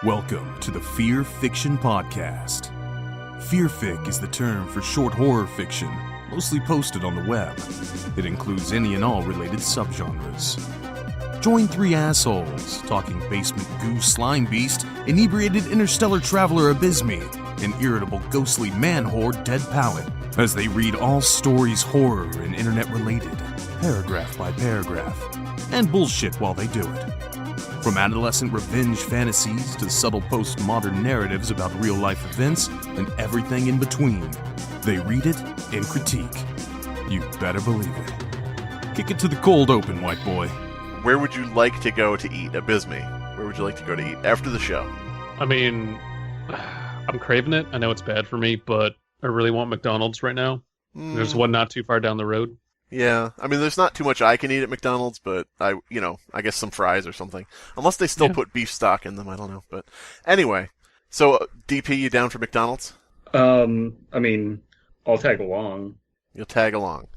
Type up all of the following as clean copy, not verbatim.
Welcome to the Fearfic Podcast. Fearfic is the term for short horror fiction, mostly posted on the web. It includes any and all related subgenres. Join three assholes talking basement goo Slimebeast, inebriated interstellar traveler Abysmii, and irritable ghostly man-horde Dead Palette, as they read all stories horror and internet-related, paragraph by paragraph, and bullshit while they do it. From adolescent revenge fantasies to subtle postmodern narratives about real-life events and everything in between, they read it and critique. You better believe it. Kick it to the cold open, white boy. Where would you like to go to eat, Abysmii? Where would you like to go to eat after the show? I mean, I'm craving it. I know it's bad for me, but I really want McDonald's right now. There's one not too far down the road. Yeah, I mean, there's not too much I can eat at McDonald's, but I guess some fries or something. Unless they still put beef stock in them, I don't know. But anyway, so DP, you down for McDonald's? I mean, I'll tag along. You'll tag along.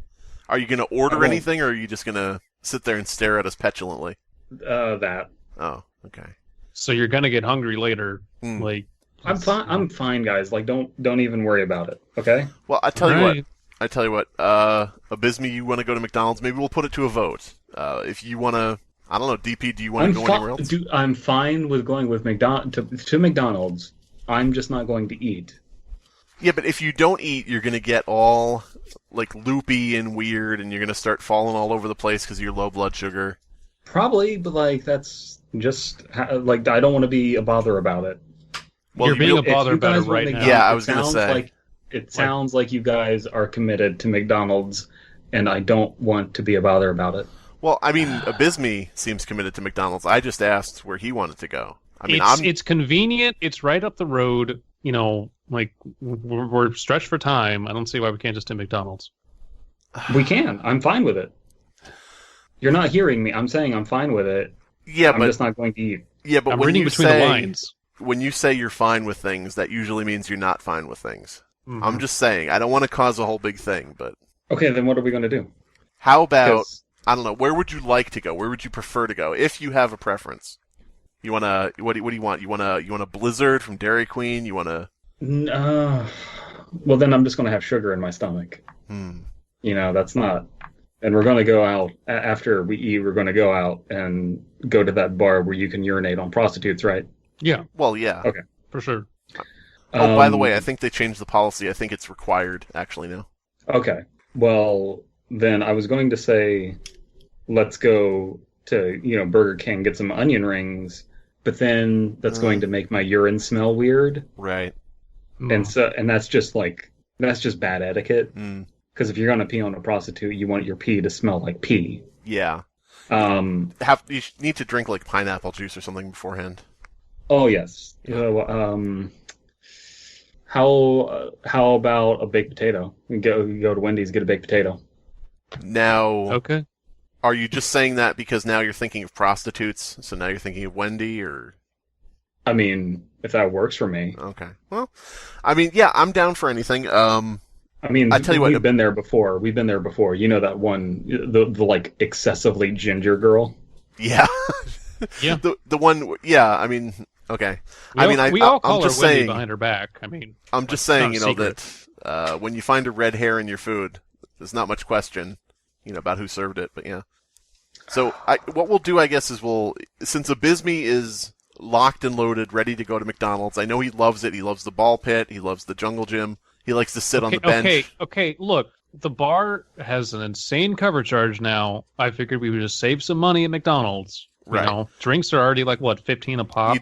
Are you going to order anything, or are you just going to sit there and stare at us petulantly? That. Oh, okay. So you're gonna get hungry later. Like, I'm fine. I'm fine, guys. Like, don't even worry about it. Okay. Well, I tell you what. Abysmii, you want to go to McDonald's? Maybe we'll put it to a vote. If you want to, I don't know. DP, do you want to go anywhere else? I'm fine with going with to McDonald's. I'm just not going to eat. Yeah, but if you don't eat, you're going to get all, like, loopy and weird, and you're going to start falling all over the place because of your low blood sugar. Probably, but, like, that's just, like, I don't want to be a bother about it. Well, you're being a bother about it right now. Yeah, I was going to say. It sounds like you guys are committed to McDonald's, and I don't want to be a bother about it. Well, I mean, Abysmii seems committed to McDonald's. I just asked where he wanted to go. I mean, it's convenient. It's right up the road. You know, like, we're stretched for time. I don't see why we can't just do McDonald's. We can. I'm fine with it. You're not hearing me. I'm saying I'm fine with it. Yeah, I'm just not going to eat. Yeah, but I'm reading between the lines. When you say you're fine with things, that usually means you're not fine with things. Mm-hmm. I'm just saying. I don't want to cause a whole big thing, but... Okay, then what are we going to do? How about... I don't know. Where would you like to go? Where would you prefer to go? If you have a preference. You want to... What do you want? You want a Blizzard from Dairy Queen? You want to... Well, then I'm just going to have sugar in my stomach. You know, that's not... And we're going to go out, after we eat, we're going to go out and go to that bar where you can urinate on prostitutes, right? Yeah. Well, yeah. Okay. For sure. Oh, by the way, I think they changed the policy. I think it's required, actually, now. Okay. Well, then I was going to say, let's go to, Burger King, get some onion rings, but then that's going to make my urine smell weird. Right. And that's just bad etiquette. Because if you're going to pee on a prostitute, you want your pee to smell like pee. Yeah. You need to drink, like, pineapple juice or something beforehand. Oh, yes. How about a baked potato? You go to Wendy's, get a baked potato. Now, okay. Are you just saying that because now you're thinking of prostitutes? So now you're thinking of Wendy, or? I mean, if that works for me. Okay. Well, I mean, yeah, I'm down for anything. I mean, I tell you what, we've been there before. You know that one, the like excessively ginger girl. Yeah. Yeah. The one. Yeah. I mean. Okay. We all call her Wendy behind her back. I mean, I'm just saying, that when you find a red hair in your food, there's not much question, about who served it. But yeah. So what we'll do, I guess, is since Abysmii is locked and loaded, ready to go to McDonald's. I know he loves it. He loves the ball pit. He loves the jungle gym. He likes to sit on the bench. Okay. Look, the bar has an insane cover charge now. I figured we would just save some money at McDonald's. Right. Drinks are already like, what, 15 a pop?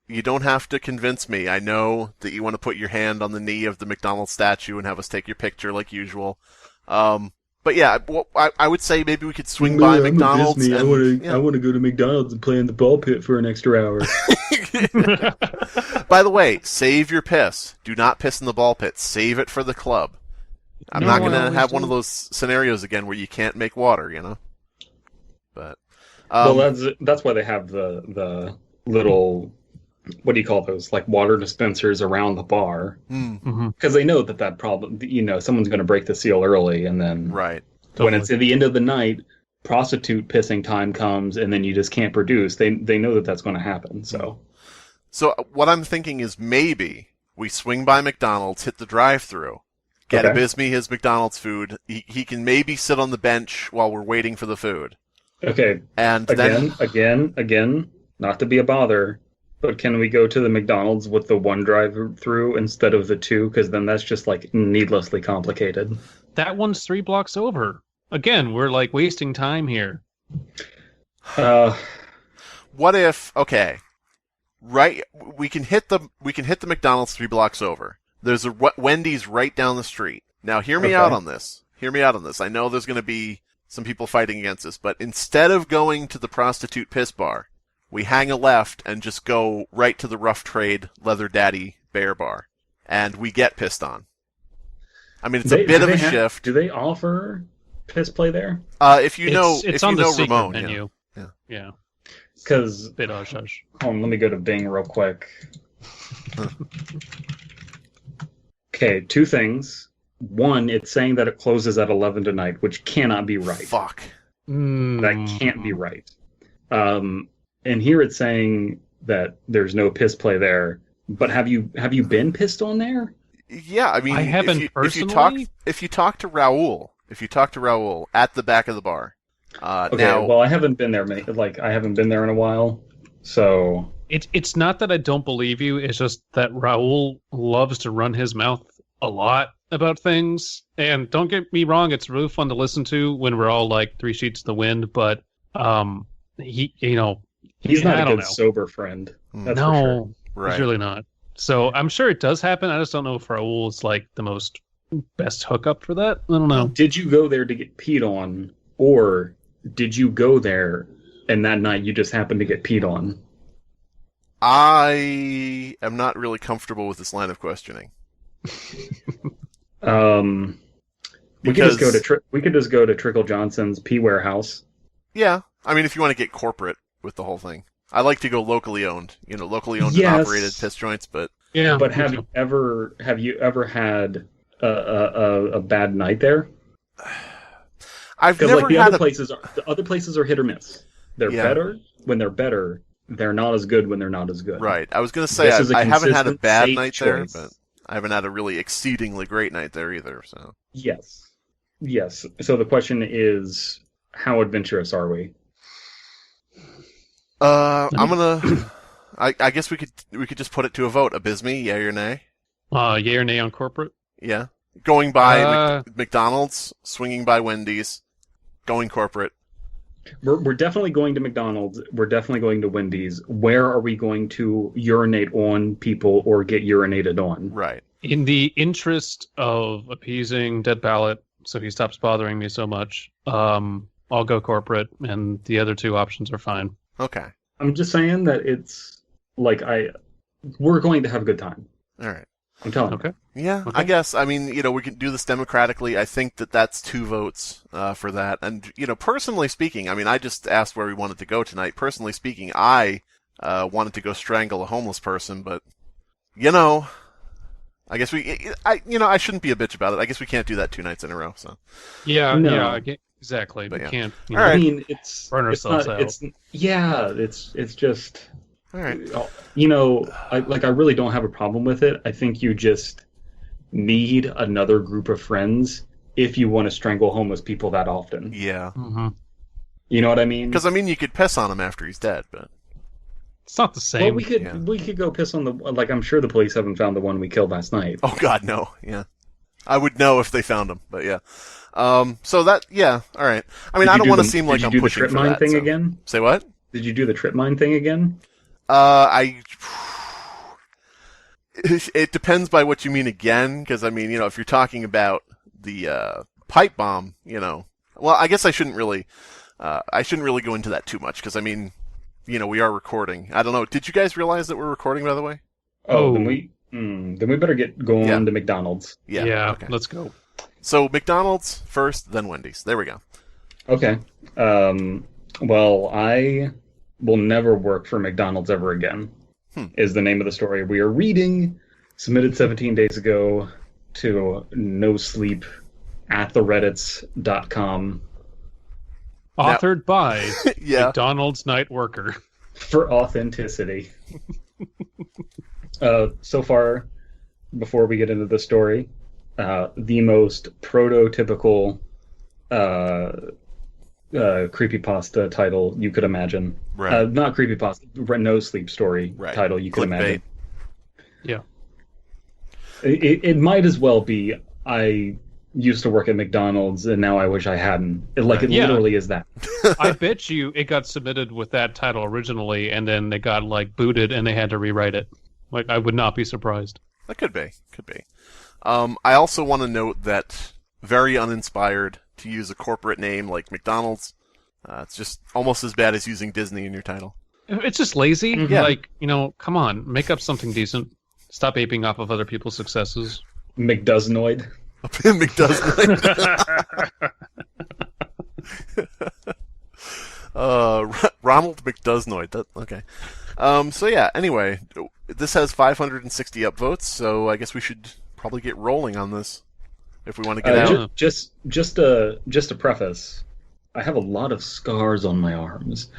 You don't have to convince me. I know that you want to put your hand on the knee of the McDonald's statue and have us take your picture like usual. But yeah, I would say maybe we could swing by McDonald's. I want to go to McDonald's and play in the ball pit for an extra hour. By the way, save your piss. Do not piss in the ball pit. Save it for the club. I'm not going to have one of those scenarios again where you can't make water, But well, that's why they have the little, what do you call those, like water dispensers around the bar, because they know that problem, someone's going to break the seal early, and then when it's at the end of the night, prostitute pissing time comes, and then you just can't produce. They know that that's going to happen. So what I'm thinking is maybe we swing by McDonald's, hit the drive-thru, get Okay. Abysmii his McDonald's food. He can maybe sit on the bench while we're waiting for the food. Okay. And Again, not to be a bother, but can we go to the McDonald's with the one drive-through instead of the two? Because then that's just like needlessly complicated. That one's 3 blocks over. Again, we're like wasting time here. What if? Okay, right. We can hit the McDonald's 3 blocks over. There's a Wendy's right down the street. Now, hear me out on this. Hear me out on this. I know there's going to be some people fighting against this, but instead of going to the prostitute piss bar, we hang a left and just go right to the rough trade leather daddy bear bar, and we get pissed on. I mean, it's a bit of a shift. Do they offer piss play there? If you know, it's if on you the know secret Ramon, menu. yeah. Yeah. Because Bit hush hush. hold on, let me go to Bing real quick. Okay, 2 things. One, it's saying that it closes at 11 tonight, which cannot be right. Fuck. That can't be right. And here it's saying that there's no piss play there. But have you been pissed on there? Yeah, I mean, I haven't if you talk personally. if you talk to Raul at the back of the bar. Okay, Now, well, I haven't been there I haven't been there in a while. So It's not that I don't believe you. It's just that Raul loves to run his mouth a lot about things. And don't get me wrong, it's really fun to listen to when we're all like 3 sheets to the wind. But he, he's not I a don't good know. sober friend. That's no, for sure. right. he's really not. So I'm sure it does happen. I just don't know if Raul is like the most best hookup for that. I don't know. Did you go there to get peed on, or did you go there and that night you just happened to get peed on? I am not really comfortable with this line of questioning. We could just go to Trickle Johnson's Pee Warehouse. Yeah, I mean, if you want to get corporate with the whole thing, I like to go locally owned. Locally owned Yes. and operated piss joints. But Yeah, But have you ever had a bad night there? I've Because never like the had other places are hit or miss. They're Yeah. better when they're better. They're not as good when they're not as good. Right. I was going to say This is a I haven't had a consistent, bad safe night there, choice. but I haven't had a really exceedingly great night there either. So Yes. So the question is, how adventurous are we? I'm gonna. I guess we could just put it to a vote. Abysmii, yay or nay? yay or nay on corporate? Yeah. Going by Uh, McDonald's, swinging by Wendy's, going corporate. We're definitely going to McDonald's. We're definitely going to Wendy's. Where are we going to urinate on people or get urinated on? Right. In the interest of appeasing Dead Ballot, so he stops bothering me so much, I'll go corporate, and the other 2 options are fine. Okay. I'm just saying that it's like we're going to have a good time. All right. I'm telling you. Okay. Yeah, Okay. I guess. I mean, we can do this democratically. I think that's 2 votes for that. And, personally speaking, I mean, I just asked where we wanted to go tonight. Personally speaking, I wanted to go strangle a homeless person, but, I guess I shouldn't be a bitch about it. I guess we can't do that 2 nights in a row, so. Yeah, No. yeah, But exactly. We yeah. can't. All right. I mean, it's Burn it's ourselves not, out. it's just. All right. I really don't have a problem with it. I think you just need another group of friends if you want to strangle homeless people that often. Yeah. Mhm. You know what I mean? Because, I mean, you could piss on him after he's dead, but. It's not the Well, same. we could go piss on the I'm sure the police haven't found the one we killed last night. Oh, God, no. Yeah. I would know if they found him, but yeah. So that, yeah, all right. I mean, I don't want to seem like I'm pushing Did you do the trip for mine that. thing So. again? Say what? Did you do the trip mine thing again? It depends by what you mean again, because I mean, if you're talking about the pipe bomb, well, I guess I shouldn't really go into that too much, because I mean, we are recording. I don't know. Did you guys realize that we're recording, by the way? Oh, Oh. then we better get going Yeah. to McDonald's. Yeah, Okay. let's go. So McDonald's first, then Wendy's. There we go. Okay. Well, I will never work for McDonald's ever again, is the name of the story we are reading, submitted 17 days ago to nosleep@thereddits.com Authored by Yeah. McDonald's Night Worker. for authenticity. So far, before we get into the story, the most prototypical creepypasta title you could imagine. Right. Not creepypasta, no sleep story title you could imagine. Yeah. It might as well be, I used to work at McDonald's and now I wish I hadn't. It literally is that. I bet you it got submitted with that title originally, and then they got booted and they had to rewrite it. I would not be surprised. That could be. I also want to note that very uninspired to use a corporate name like McDonald's. It's just almost as bad as using Disney in your title. It's just lazy. Yeah. Come on, make up something decent. Stop aping off of other people's successes. McDoesnoid. McDoesnoid. Ronald McDoesnoid. Okay. So yeah, anyway, this has 560 upvotes, so I guess we should probably get rolling on this if we want to get out. Just to preface, I have a lot of scars on my arms.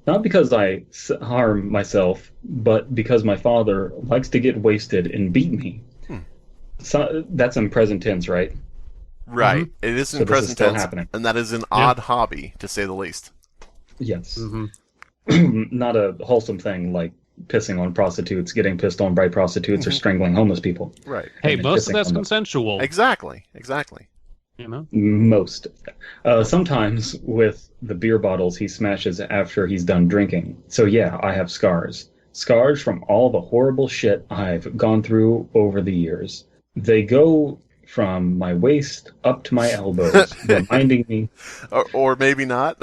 Not because I harm myself, but because my father likes to get wasted and beat me. So that's in present tense, right? Right. Mm-hmm. It is in present tense, and that is an odd hobby, to say the least. Yes. Mm-hmm. Not a wholesome thing like pissing on prostitutes, getting pissed on by prostitutes, or strangling homeless people. Right. Hey, most of that's consensual. Exactly. Most. Sometimes with the beer bottles he smashes after he's done drinking. So yeah, I have scars. Scars from all the horrible shit I've gone through over the years. They go from my waist up to my elbows, reminding me... Or maybe not.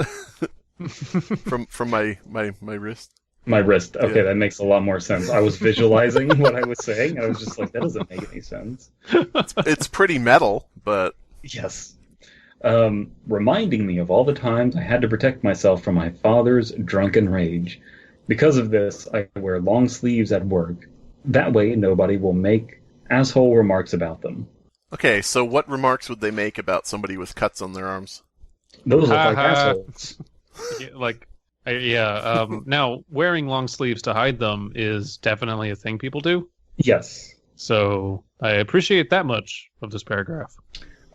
from my wrist. My wrist. Okay, that makes a lot more sense. I was visualizing what I was saying. I was just like, that doesn't make any sense. It's pretty metal, but... Yes. Reminding me of all the times I had to protect myself from my father's drunken rage. Because of this, I wear long sleeves at work. That way, nobody will make asshole remarks about them. Okay, so what remarks would they make about somebody with cuts on their arms? Those look like assholes. Now, wearing long sleeves to hide them is definitely a thing people do. Yes. So I appreciate that much of this paragraph.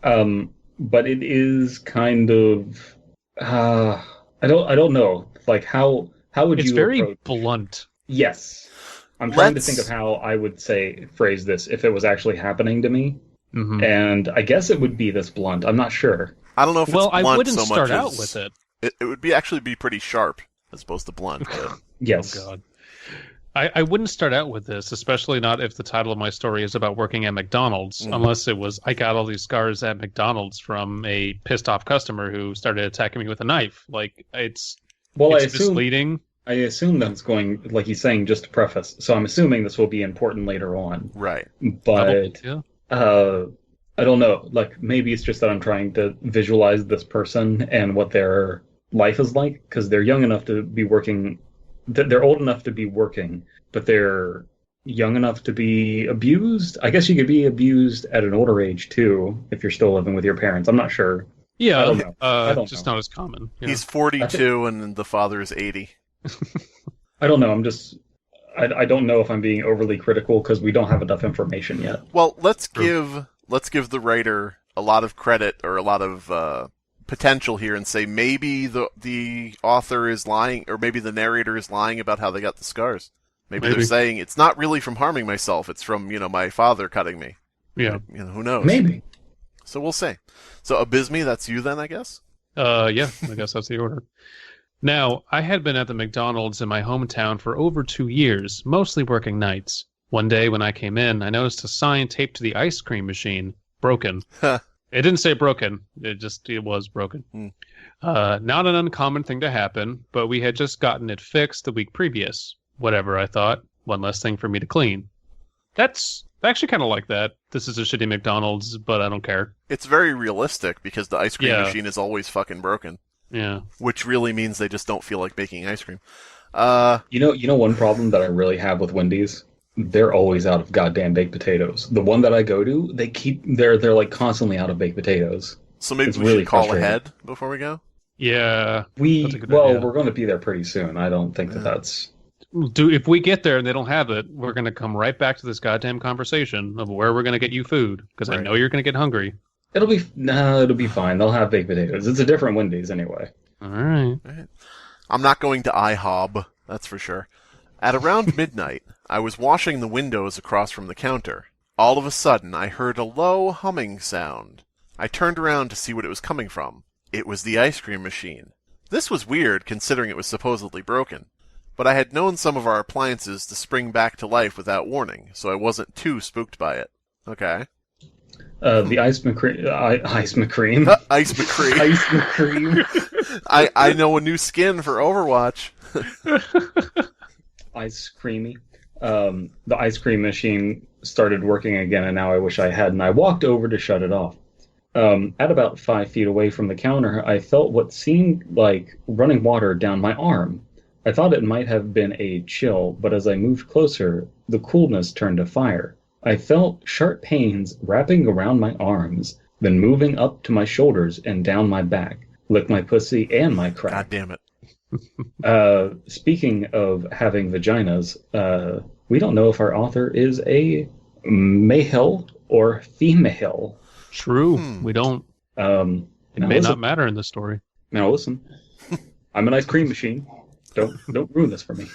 But it is kind of I don't know. Like how would you? It's very blunt. Yes. I'm trying to think of how I would phrase this if it was actually happening to me. Mm-hmm. And I guess it would be this blunt. I'm not sure. I don't know if it's blunt I wouldn't so start much out as with it. It would actually be pretty sharp as opposed to blunt. But... Yes. Oh, God. I wouldn't start out with this, especially not if the title of my story is about working at McDonald's, unless it was, I got all these scars at McDonald's from a pissed off customer who started attacking me with a knife. It's misleading. I assume that's going, like he's saying, just to preface. So I'm assuming this will be important later on. Right. But, I don't know. Like, maybe it's just that I'm trying to visualize this person and what their life is like, because they're young enough to be working. They're old enough to be working, but they're young enough to be abused. I guess you could be abused at an older age, too, if you're still living with your parents. I'm not sure. Yeah, I don't know. Not as common. He's 42 and the father is 80. I don't know. I don't know if I'm being overly critical because we don't have enough information yet. Well, let's give the writer a lot of credit or a lot of potential here and say maybe the author is lying, or maybe the narrator is lying about how they got the scars. Maybe they're saying it's not really from harming myself; it's from my father cutting me. Yeah, who knows? Maybe. So we'll see. So Abysmii, that's you then, I guess. Yeah, I guess that's the order. Now, I had been at the McDonald's in my hometown for over 2 years, mostly working nights. One day when I came in, I noticed a sign taped to the ice cream machine, broken. It didn't say broken. It was broken. Not an uncommon thing to happen, but we had just gotten it fixed the week previous. Whatever, I thought. One less thing for me to clean. That's actually kind of like that. This is a shitty McDonald's, but I don't care. It's very realistic because the ice cream machine is always fucking broken. Yeah. Which really means they just don't feel like making ice cream. You know one problem that I really have with Wendy's? They're always out of goddamn baked potatoes. The one that I go to, they're like constantly out of baked potatoes. So maybe we should call ahead before we go? Yeah. We're going to be there pretty soon. I don't think that's... if we get there and they don't have it, we're going to come right back to this goddamn conversation of where we're going to get you food, because I know you're going to get hungry. It'll be fine. They'll have baked potatoes. It's a different Wendy's anyway. All right. I'm not going to IHOB, that's for sure. At around midnight, I was washing the windows across from the counter. All of a sudden, I heard a low humming sound. I turned around to see what it was coming from. It was the ice cream machine. This was weird, considering it was supposedly broken. But I had known some of our appliances to spring back to life without warning, so I wasn't too spooked by it. Okay. The Ice McCream. Ice McCream. Ice McCream. I know a new skin for Overwatch. Ice Creamy. The ice cream machine started working again, and now I wish I hadn't. I walked over to shut it off. At about 5 feet away from the counter, I felt what seemed like running water down my arm. I thought it might have been a chill, but as I moved closer, the coolness turned to fire. I felt sharp pains wrapping around my arms, then moving up to my shoulders and down my back, licked my pussy and my crack. God damn it. Speaking of having vaginas, we don't know if our author is a male or female. True, we don't. It may not matter in this story. Now listen, I'm an ice cream machine. Don't ruin this for me.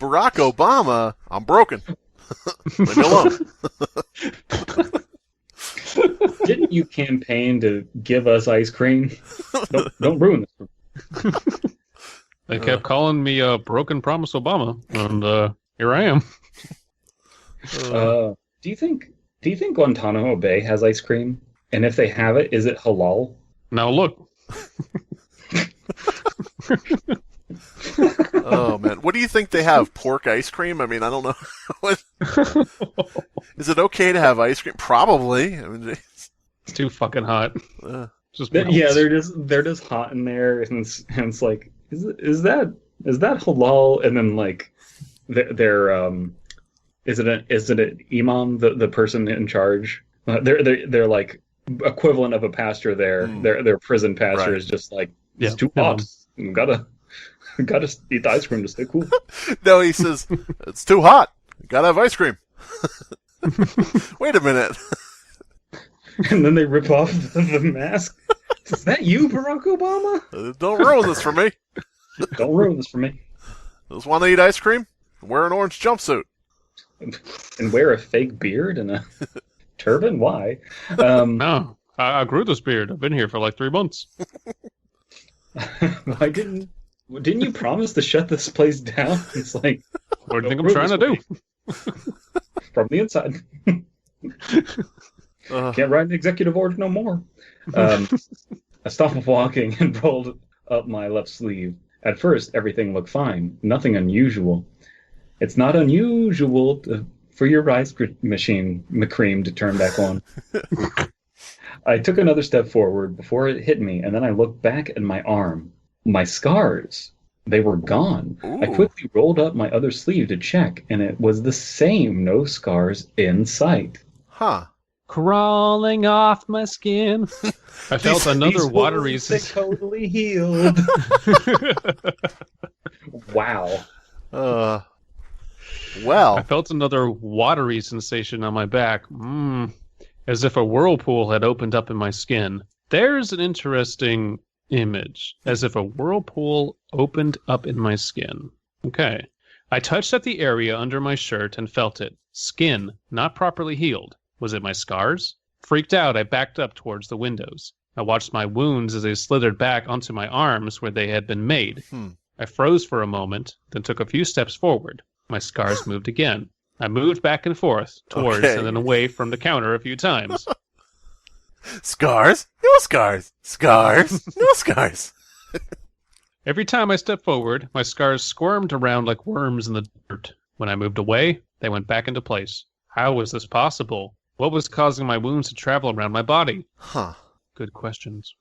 Barack Obama, I'm broken. Leave me alone. Didn't you campaign to give us ice cream? Don't ruin this for me. They kept calling me Broken Promise Obama, and here I am. Do you think Guantanamo Bay has ice cream? And if they have it, is it halal? Now look. Oh man, what do you think they have? Pork ice cream? I mean, I don't know. Is it okay to have ice cream? Probably. I mean, it's too fucking hot. They're just hot in there, and it's like, is that halal? And then like, they're is it an imam, the person in charge? They're like equivalent of a pastor there. Their prison pastor is just like, it's too hot. Gotta eat the ice cream to stay cool. No, he says, it's too hot. Gotta have ice cream. Wait a minute. And then they rip off the mask. Is that you, Barack Obama? Don't ruin this for me. Don't ruin this for me. Just want to eat ice cream? Wear an orange jumpsuit. And wear a fake beard and a turban? Why? No, I grew this beard. I've been here for like 3 months. Why didn't you promise to shut this place down? It's like, what do you think I'm trying to do? From the inside. Can't write an executive order no more. I stopped walking and rolled up my left sleeve. At first, everything looked fine. Nothing unusual. It's not unusual for your ice machine, McCream, to turn back on. I took another step forward before it hit me, and then I looked back at my arm. My scars, they were gone. Ooh. I quickly rolled up my other sleeve to check, and it was the same. No scars in sight. Huh. Crawling off my skin. I felt another watery sensation. Totally healed. Wow. Well. I felt another watery sensation on my back. As if a whirlpool had opened up in my skin. There's an interesting image. As if a whirlpool opened up in my skin. Okay. I touched at the area under my shirt and felt it. Skin, not properly healed. Was it my scars? Freaked out, I backed up towards the windows. I watched my wounds as they slithered back onto my arms where they had been made. I froze for a moment, then took a few steps forward. My scars moved again. I moved back and forth, towards and then away from the counter a few times. Scars? No scars. Scars? No scars. Every time I stepped forward, my scars squirmed around like worms in the dirt. When I moved away, they went back into place. How was this possible? What was causing my wounds to travel around my body? Huh. Good questions.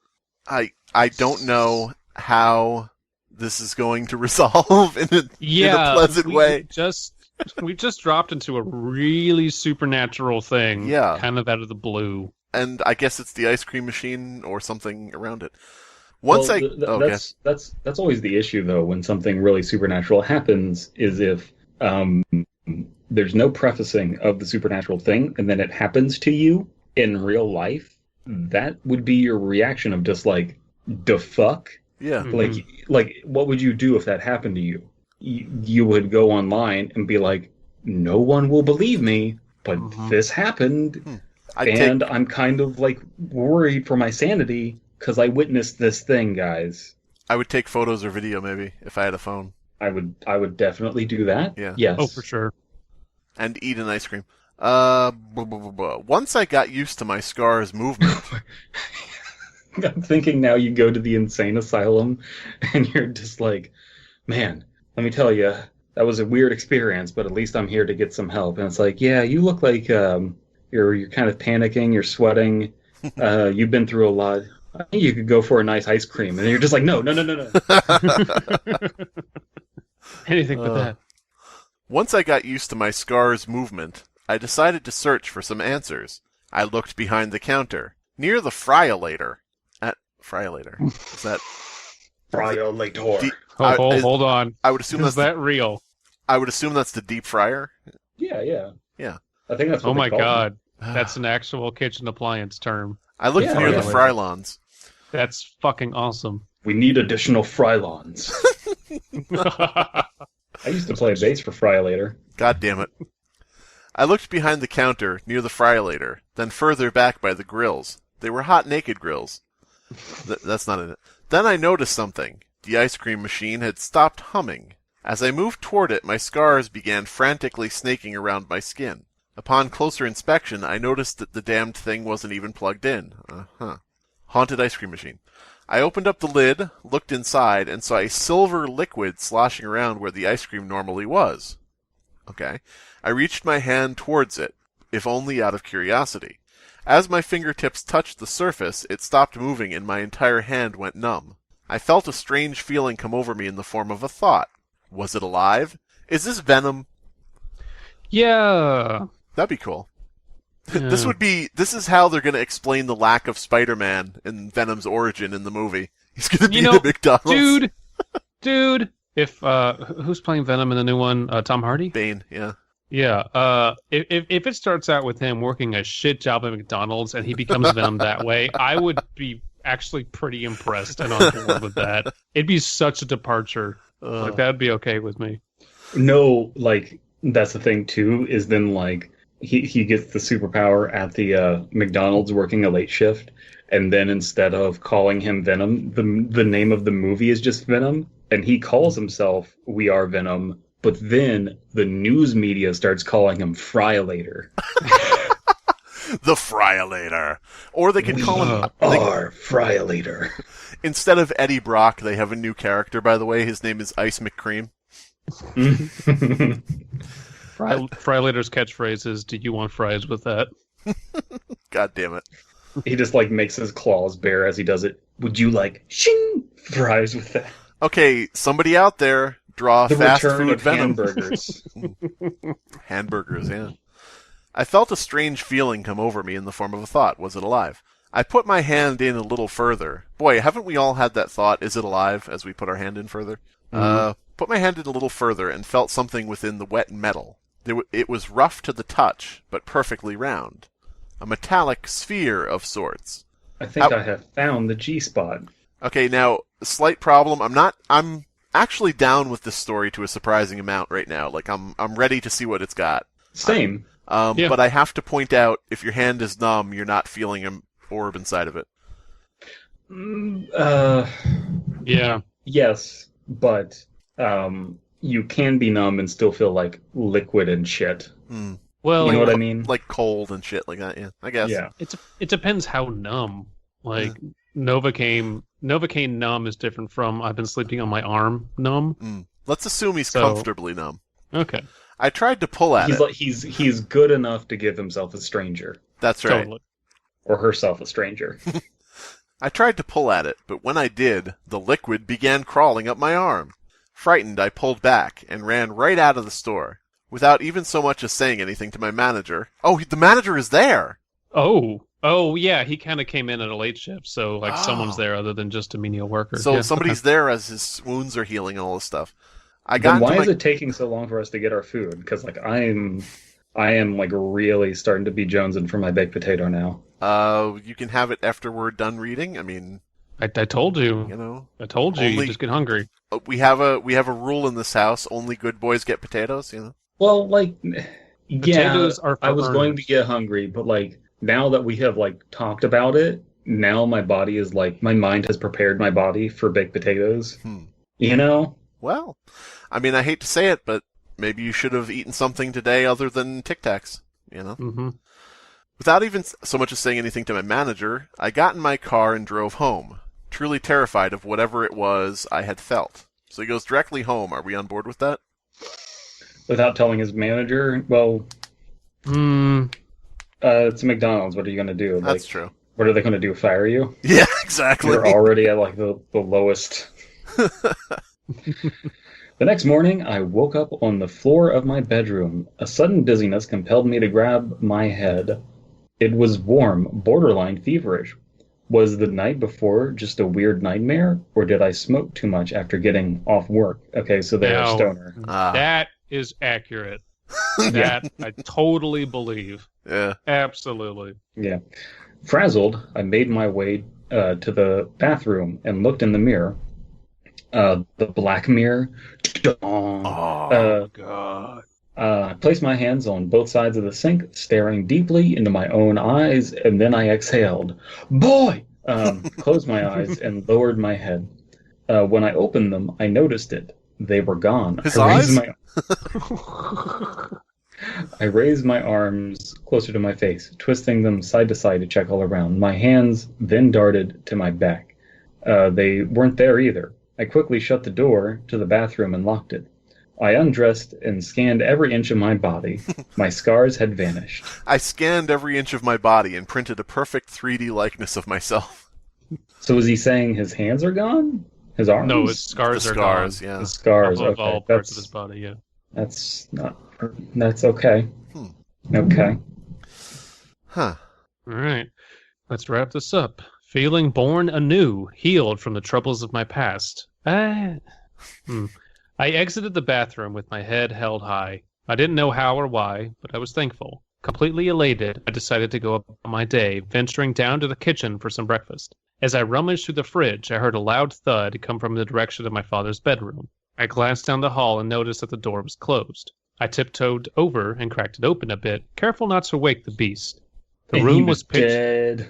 I don't know how this is going to resolve in a pleasant way. We just dropped into a really supernatural thing. Yeah. Kind of out of the blue. And I guess it's the ice cream machine or something around it. Once that's always the issue though when something really supernatural happens is if there's no prefacing of the supernatural thing and then it happens to you in real life, that would be your reaction of just like, the fuck? Yeah. Like what would you do if that happened to you? You would go online and be like, no one will believe me, but this happened, I'm kind of like worried for my sanity because I witnessed this thing, guys. I would take photos or video maybe if I had a phone. I would definitely do that. Yeah. Yes. Oh, for sure. And eat an ice cream. Once I got used to my scars movement. I'm thinking now you go to the insane asylum and you're just like, man, let me tell you, that was a weird experience, but at least I'm here to get some help. And it's like, yeah, you look like you're kind of panicking, you're sweating, you've been through a lot. I think you could go for a nice ice cream. And you're just like, no. Anything but that. Once I got used to my scars movement, I decided to search for some answers. I looked behind the counter, near the friolator. Friolator. Is that... Friolator. Hold on. I would assume Is that real? I would assume that's the deep fryer. Yeah. Yeah. I think that's what Oh my they call god. That's an actual kitchen appliance term. I looked near the Frylons. That's fucking awesome. We need additional Frylons. I used to play bass for Friolator. God damn it. I looked behind the counter near the Friolator, then further back by the grills. They were hot naked grills. That's not it. Then I noticed something. The ice cream machine had stopped humming. As I moved toward it, my scars began frantically snaking around my skin. Upon closer inspection, I noticed that the damned thing wasn't even plugged in. Haunted ice cream machine. I opened up the lid, looked inside, and saw a silver liquid sloshing around where the ice cream normally was. Okay. I reached my hand towards it, if only out of curiosity. As my fingertips touched the surface, it stopped moving and my entire hand went numb. I felt a strange feeling come over me in the form of a thought. Was it alive? Is this Venom? Yeah. That'd be cool. Yeah. This is how they're going to explain the lack of Spider-Man and Venom's origin in the movie. He's going to be the McDonald's. Dude, if, who's playing Venom in the new one? Tom Hardy? Bane, yeah. Yeah, if it starts out with him working a shit job at McDonald's and he becomes Venom that way, I would be actually pretty impressed and on board with that. It'd be such a departure. Like, that'd be okay with me. No, like, that's the thing, too, is then, like, he gets the superpower at the McDonald's working a late shift, and then instead of calling him Venom, the name of the movie is just Venom, and he calls himself We Are Venom, but then the news media starts calling him Friolator. The Friolator. Or they could call him... Friolator. Instead of Eddie Brock, they have a new character, by the way. His name is Ice McCream. Friolator's catchphrase is, do you want fries with that? God damn it. He just, like, makes his claws bare as he does it. Would you like shing fries with that? Okay, somebody out there, draw the fast return food of Venom. hamburgers. Hamburgers, yeah. I felt a strange feeling come over me in the form of a thought. Was it alive? I put my hand in a little further. Boy, haven't we all had that thought, is it alive, as we put our hand in further? Put my hand in a little further and felt something within the wet metal. It was rough to the touch, but perfectly round. A metallic sphere of sorts. I think I have found the G-spot. Okay, now, slight problem. I'm actually down with this story to a surprising amount right now. Like, I'm ready to see what it's got. Same. Yeah. But I have to point out, if your hand is numb, you're not feeling an orb inside of it. Yeah. Yes, but you can be numb and still feel like liquid and shit. Well, you know what I mean? Like cold and shit like that, yeah. I guess. Yeah. It depends how numb. Like, Novocaine numb is different from I've been sleeping on my arm numb. Let's assume he's comfortably numb. Okay. I tried to pull at it. He's good enough to give himself a stranger. That's right. Totally. Or herself a stranger. I tried to pull at it, but when I did, the liquid began crawling up my arm. Frightened, I pulled back and ran right out of the store, without even so much as saying anything to my manager. Oh, the manager is there! Oh. Oh, yeah, he kind of came in at a late shift, so, like, someone's there other than just a menial worker. So Yeah. somebody's there as his wounds are healing and all this stuff. Then why is it taking so long for us to get our food? Because, like, I am, like, really starting to be jonesing for my baked potato now. You can have it after we're done reading. I mean... I told you. You know? I told you, you just get hungry. We have a rule in this house, only good boys get potatoes, you know? Well, like... Potatoes are for I was going earners. to get hungry, but, like, now that we have, like, talked about it, now my body is, like, my mind has prepared my body for baked potatoes. You know? Well, I mean, I hate to say it, but maybe you should have eaten something today other than Tic Tacs, you know? Mm-hmm. Without even so much as saying anything to my manager, I got in my car and drove home, truly terrified of whatever it was I had felt. So he goes directly home. Are we on board with that? Without telling his manager? Well... it's a McDonald's. What are you going to do? That's true. What are they going to do? Fire you? Yeah, exactly. You're already at, like, the lowest... The next morning, I woke up on the floor of my bedroom. A sudden dizziness compelled me to grab my head. It was warm, borderline feverish. Was the night before just a weird nightmare, or did I smoke too much after getting off work? Okay, so they're a stoner. That is accurate. That I totally believe. Yeah. Absolutely. Yeah. Frazzled, I made my way to the bathroom and looked in the mirror. The black mirror. Oh, God. I placed my hands on both sides of the sink, staring deeply into my own eyes, and then I exhaled. Boy! Closed my eyes and lowered my head. When I opened them, I noticed it. They were gone. His eyes? I raised my arms closer to my face, twisting them side to side to check all around. My hands then darted to my back. They weren't there either. I quickly shut the door to the bathroom and locked it. I undressed and scanned every inch of my body. My scars had vanished. I scanned every inch of my body and printed a perfect 3D likeness of myself. So is he saying his hands are gone? His arms? No, his scars are gone. Yeah. The scars, Of okay. all parts of his body, yeah. That's okay. Okay. Huh. All right. Let's wrap this up. Feeling born anew, healed from the troubles of my past. I exited the bathroom with my head held high. I didn't know how or why, but I was thankful. Completely elated, I decided to go about my day, venturing down to the kitchen for some breakfast. As I rummaged through the fridge, I heard a loud thud come from the direction of my father's bedroom. I glanced down the hall and noticed that the door was closed. I tiptoed over and cracked it open a bit, careful not to wake the beast. The room was pitch... dead.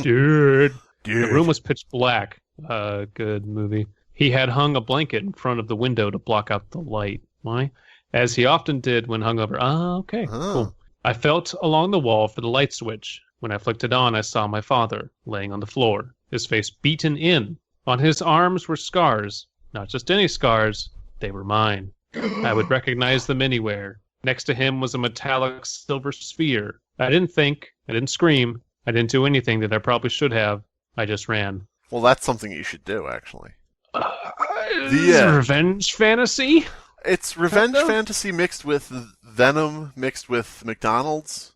Dude. The room was pitch black. Good movie. He had hung a blanket in front of the window to block out the light. Why? As he often did when hungover. Okay, cool. I felt along the wall for the light switch. When I flicked it on, I saw my father laying on the floor, his face beaten in. On his arms were scars. Not just any scars. They were mine. I would recognize them anywhere. Next to him was a metallic silver sphere. I didn't think. I didn't scream. I didn't do anything that I probably should have. I just ran. Well, that's something you should do, actually. Revenge fantasy? It's revenge fantasy mixed with Venom, mixed with McDonald's.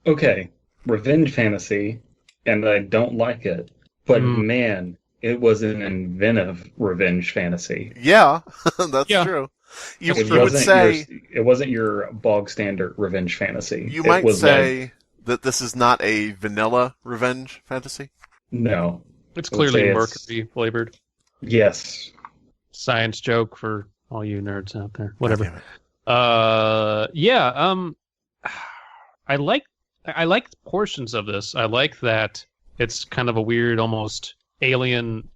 Okay, revenge fantasy, and I don't like it. But man, it was an inventive revenge fantasy. Yeah, that's true. You would say it wasn't your bog standard revenge fantasy. You might say that this is not a vanilla revenge fantasy. No, it's clearly mercury flavored. Yes, science joke for all you nerds out there. Whatever. I like portions of this. I like that it's kind of a weird, almost alien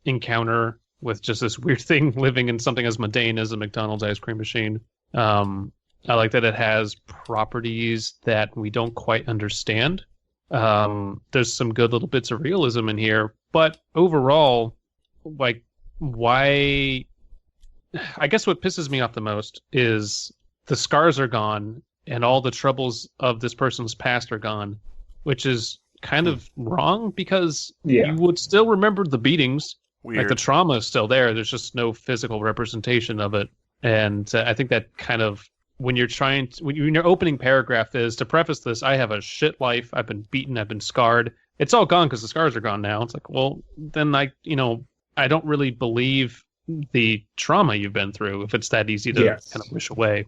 encounter with just this weird thing living in something as mundane as a McDonald's ice cream machine. I like that it has properties that we don't quite understand. There's some good little bits of realism in here, but overall, like, why... I guess what pisses me off the most is the scars are gone and all the troubles of this person's past are gone, which is kind of wrong because you would still remember the beatings. Weird. Like, the trauma is still there. There's just no physical representation of it. And I think that kind of when you're when your opening paragraph is, to preface this, I have a shit life. I've been beaten. I've been scarred. It's all gone because the scars are gone now. It's like, well, then I don't really believe the trauma you've been through if it's that easy to kind of wish away.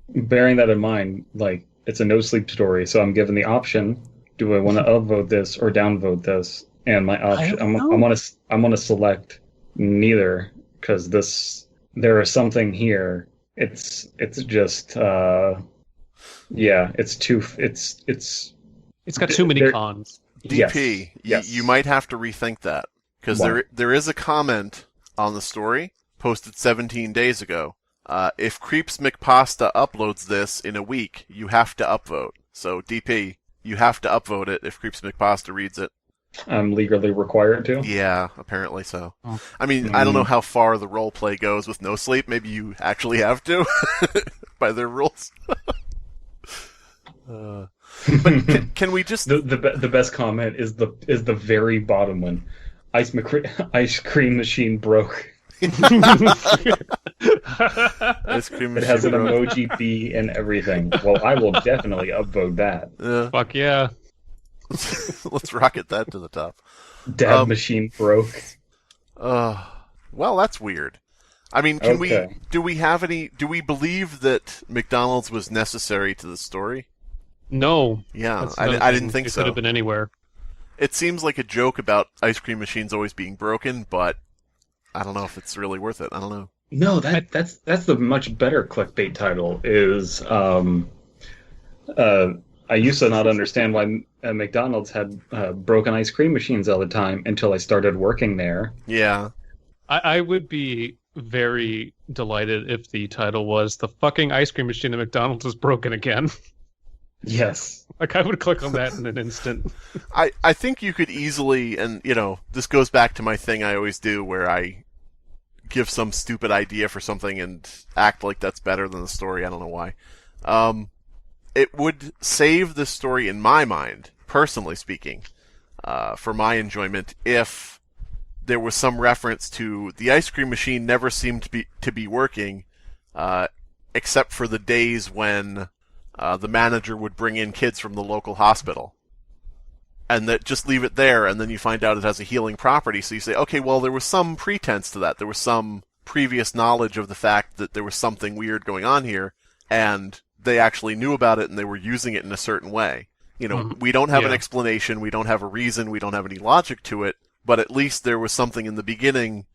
Bearing that in mind, like, it's a no sleep story, so I'm given the option: do I want to upvote this or downvote this? And my option, I'm gonna select neither, because there is something here. It's just it's got too many cons. DP, yes. You might have to rethink that, because there is a comment on the story posted 17 days ago. If Creepypasta uploads this in a week, you have to upvote. So DP, you have to upvote it if Creepypasta reads it. I'm legally required to? Yeah, apparently so. Oh. I mean, I don't know how far the role play goes with no sleep. Maybe you actually have to, by their rules. But can we just... The best comment is the very bottom one. Ice cream machine broke. Ice cream It has an machine broke. emoji bee and everything. Well, I will definitely upvote that. Fuck yeah. Let's rocket that to the top. Dab machine broke. Well, that's weird. I mean, do we believe that McDonald's was necessary to the story? No. Yeah, I didn't think so. It could have been anywhere. It seems like a joke about ice cream machines always being broken, but I don't know if it's really worth it. I don't know. No, that's the much better clickbait title. Is I used to not understand why McDonald's had broken ice cream machines all the time until I started working there. Yeah. I would be very delighted if the title was "The fucking ice cream machine at McDonald's is broken again." Yes. Like, I would click on that in an instant. I think you could easily, and this goes back to my thing I always do where I give some stupid idea for something and act like that's better than the story. I don't know why. It would save the story in my mind, personally speaking, for my enjoyment, if there was some reference to the ice cream machine never seemed to be working, except for the days when the manager would bring in kids from the local hospital. And that just leave it there, and then you find out it has a healing property, so you say, okay, well, there was some pretense to that. There was some previous knowledge of the fact that there was something weird going on here, and they actually knew about it, and they were using it in a certain way. We don't have an explanation, we don't have a reason, we don't have any logic to it, but at least there was something in the beginning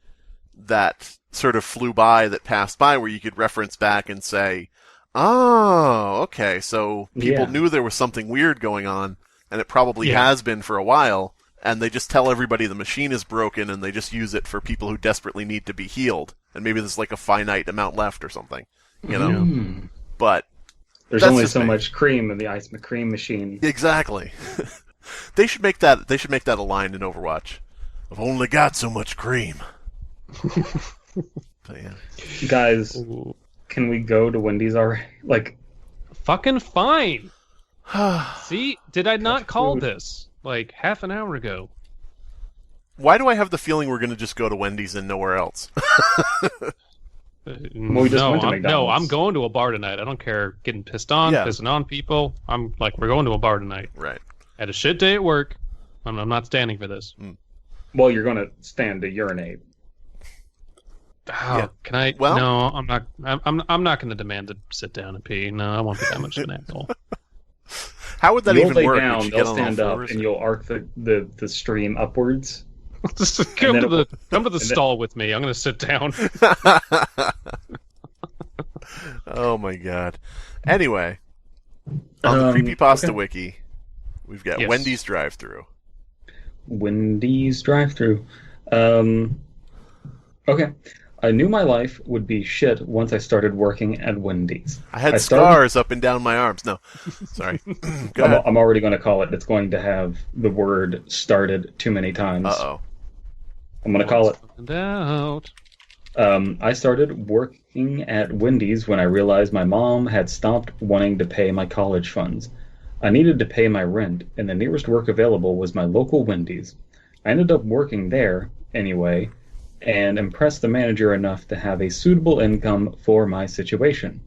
that sort of flew by, that passed by, where you could reference back and say, oh, okay, so people knew there was something weird going on, and it probably has been for a while, and they just tell everybody the machine is broken, and they just use it for people who desperately need to be healed, and maybe there's like a finite amount left or something, But there's only so much cream in the ice cream machine. Exactly. They should make that a line in Overwatch. I've only got so much cream. But yeah. Guys, can we go to Wendy's already? Like, fucking fine. See, did I not call this like half an hour ago? Why do I have the feeling we're going to just go to Wendy's and nowhere else? We just went to McDonald's. No, I'm going to a bar tonight. I don't care getting pissed on, pissing on people. I'm like, we're going to a bar tonight. Right. I had a shit day at work. I'm not standing for this. Well, you're going to stand to urinate. Oh, can I? Well, no, I'm not. I'm not going to demand to sit down and pee. No, I won't be that much of an asshole. How would that you'll even work? Down, they'll stand up, and you'll arc the stream upwards. Just come to the stall with me. I'm going to sit down. Oh my god. Anyway, on the Creepypasta wiki, we've got Wendy's drive-thru. Wendy's drive-thru. Okay. I knew my life would be shit once I started working at Wendy's. I had scars up and down my arms. No, sorry. Go ahead. I'm already going to call it. It's going to have the word started too many times. Uh-oh. I'm going to call it. Out. I started working at Wendy's when I realized my mom had stopped wanting to pay my college funds. I needed to pay my rent, and the nearest work available was my local Wendy's. I ended up working there, anyway, and impress the manager enough to have a suitable income for my situation.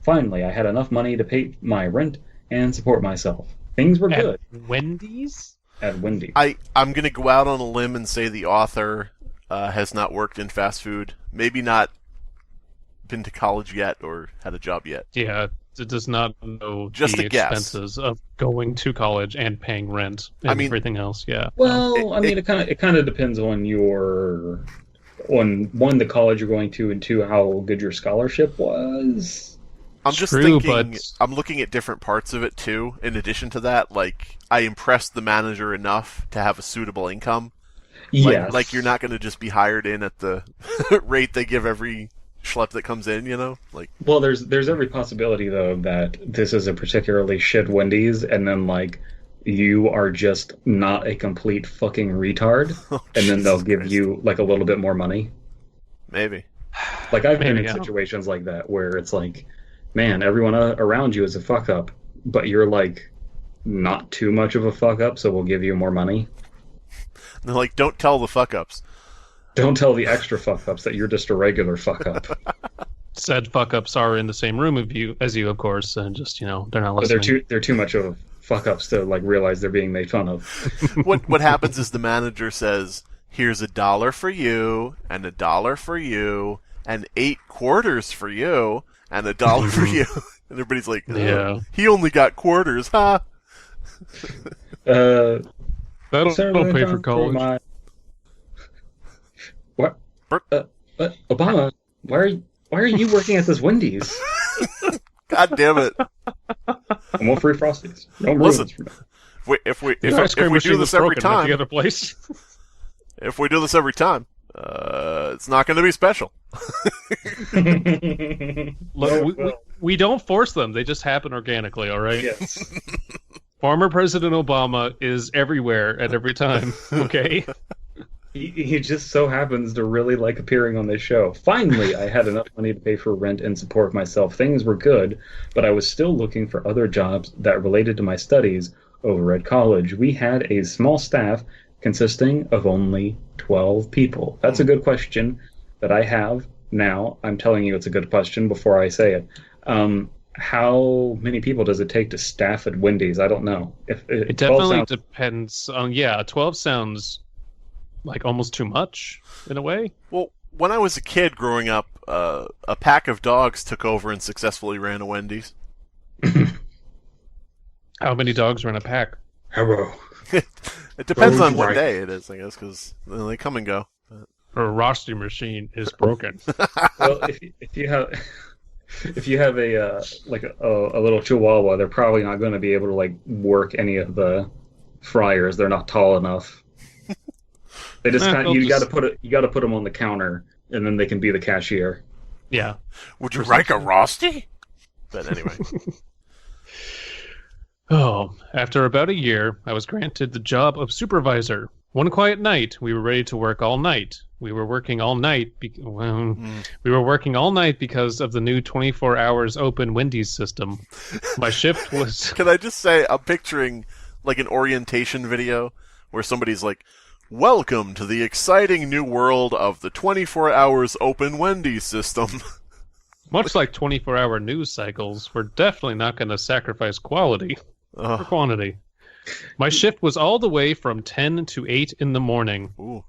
Finally, I had enough money to pay my rent and support myself. Things were good. Wendy's? At Wendy. I'm going to go out on a limb and say the author has not worked in fast food. Maybe not been to college yet or had a job yet. Yeah, it does not know Just the a guess. expenses of going to college and paying rent and everything else. Yeah. Well, it kind of depends on one, the college you're going to, and two, how good your scholarship was. I'm just True, thinking, but... I'm looking at different parts of it too. In addition to that, like, I impressed the manager enough to have a suitable income. Yes. Like you're not going to just be hired in at the rate they give every schlep that comes in, you know? Like, well, there's every possibility though that this is a particularly shit Wendy's, and then like you are just not a complete fucking retard, and then they'll give you like a little bit more money. Maybe. Like I've been Maybe, in yeah. situations like that where it's like, man, everyone around you is a fuck up, but you're like not too much of a fuck up, so we'll give you more money. They're like, don't tell the fuck ups. Don't tell the extra fuck ups that you're just a regular fuck up. Said fuck ups are in the same room as you, of course, and just, they're not But listening. they're too much of fuck ups to like realize they're being made fun of. What happens is the manager says, here's $1 for you, and $1 for you, and 8 quarters for you, and $1 for you. And everybody's like, oh, Yeah. he only got quarters, huh? That'll Sir, pay for college. What? Obama, why are you working at this Wendy's? God damn it. I want free Frosties. Don't ruin Listen, this for me. If we Ice cream do machine this was every broken at the time, other place. if we do this every time, it's not going to be special. Look, we don't force them. They just happen organically, all right? Yes. Former President Obama is everywhere at every time, okay? He just so happens to really like appearing on this show. Finally, I had enough money to pay for rent and support myself. Things were good, but I was still looking for other jobs that related to my studies over at college. We had a small staff consisting of only 12 people. That's a good question that I have now. I'm telling you it's a good question before I say it. How many people does it take to staff at Wendy's? I don't know. It definitely depends on, 12 sounds like almost too much in a way. Well, when I was a kid growing up, a pack of dogs took over and successfully ran a Wendy's. How many dogs are in a pack? Hello. It depends on what Right. day it is, I guess, because they come and go. Or roster machine is broken. Well, if you have a little Chihuahua, they're probably not going to be able to like work any of the fryers. They're not tall enough. They just you got to put them on the counter, and then they can be the cashier. Yeah. Would you like a Rosty? But anyway. Oh, after about a year, I was granted the job of supervisor. One quiet night, we were ready to work all night. We were working all night. We were working all night because of the new 24 hours open Wendy's system. My shift was. Can I just say, I'm picturing like an orientation video where somebody's like, "Welcome to the exciting new world of the 24 hours open Wendy's system." Much like 24-hour news cycles, we're definitely not going to sacrifice quality for quantity. My shift was all the way from 10 to 8 in the morning. Ooh.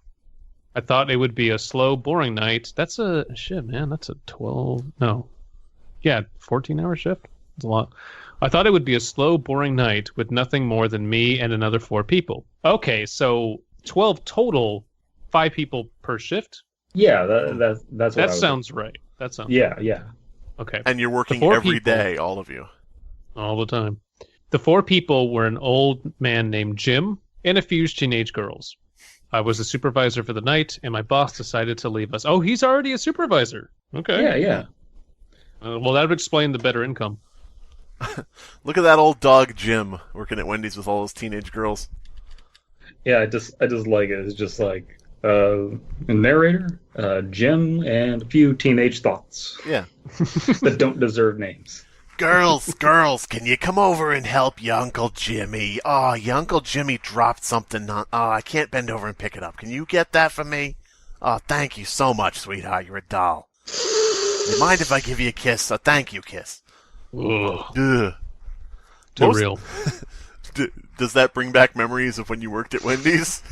I thought it would be a slow, boring night. That's a 14-hour shift. That's a lot. I thought it would be a slow, boring night with nothing more than me and another 4 people. Okay, so 12 total, 5 people per shift? Yeah, that's what That sounds right. That sounds Yeah. Okay. And you're working 4 every people. day, all of you. All the time. The 4 people were an old man named Jim and a few teenage girls. I was a supervisor for the night, and my boss decided to leave us. Oh, he's already a supervisor. Okay. Yeah. Well, that would explain the better income. Look at that old dog Jim working at Wendy's with all those teenage girls. Yeah, I just like it. It's just like a narrator, Jim, and a few teenage thoughts Yeah. that don't deserve names. Girls, can you come over and help your Uncle Jimmy? Oh, your Uncle Jimmy dropped something. I can't bend over and pick it up. Can you get that for me? Oh, thank you so much, sweetheart. You're a doll. You mind if I give you a kiss? A thank you kiss. Ugh, Ugh. too real. Does that bring back memories of when you worked at Wendy's?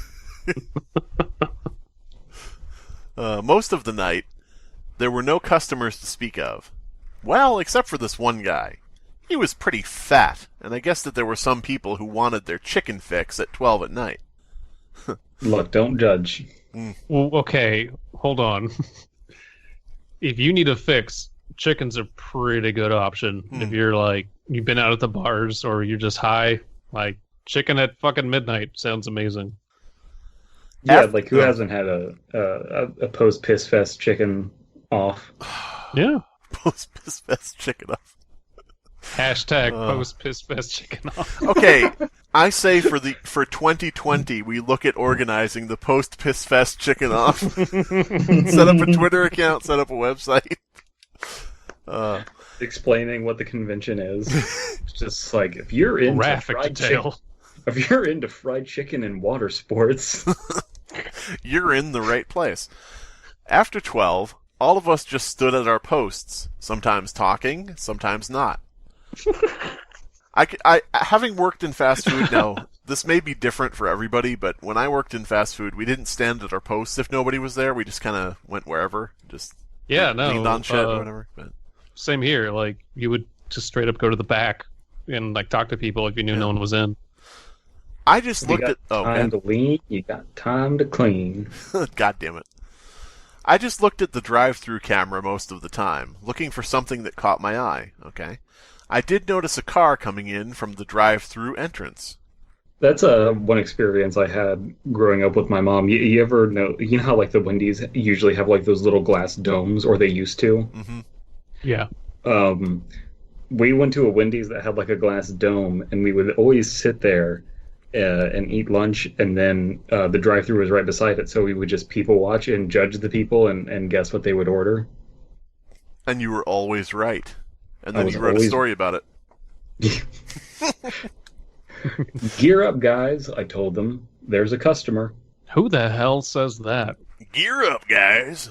Most of the night, there were no customers to speak of. Well, except for this one guy. He was pretty fat, and I guess that there were some people who wanted their chicken fix at 12 at night. Look, don't judge. Well, okay, hold on. If you need a fix, chicken's a pretty good option. If you're like, you've been out at the bars or you're just high, like chicken at fucking midnight sounds amazing. Yeah, like who hasn't had a post piss fest chicken off? Yeah. Post Piss Fest chicken off. Hashtag post piss fest chicken off. Okay, I say for 2020 we look at organizing the Post Piss Fest chicken off. Set up a Twitter account, set up a website. Explaining what the convention is. It's just like if you're into Graphic fried detail. chicken, if you're into fried chicken and water sports, You're in the right place. After 12, all of us just stood at our posts, sometimes talking, sometimes not. I having worked in fast food now, this may be different for everybody, but when I worked in fast food, we didn't stand at our posts if nobody was there. We just kind of went wherever, just leaned on shit or whatever. But Same here. Like, you would just straight up go to the back and like talk to people if you knew no one was in. I just you looked got at time to lean, you got time to clean. God damn it. I just looked at the drive-through camera most of the time, looking for something that caught my eye, okay? I did notice a car coming in from the drive-through entrance. That's one experience I had growing up with my mom. You ever know, you know how like the Wendy's usually have like those little glass domes, or they used to? Mm-hmm. Yeah. We went to a Wendy's that had like a glass dome, and we would always sit there and eat lunch, and then the drive-thru was right beside it, so we would just people watch and judge the people and guess what they would order. And you were always right. And then was you wrote a always- story about it. Gear up, guys, I told them. There's a customer. Who the hell says that? Gear up, guys!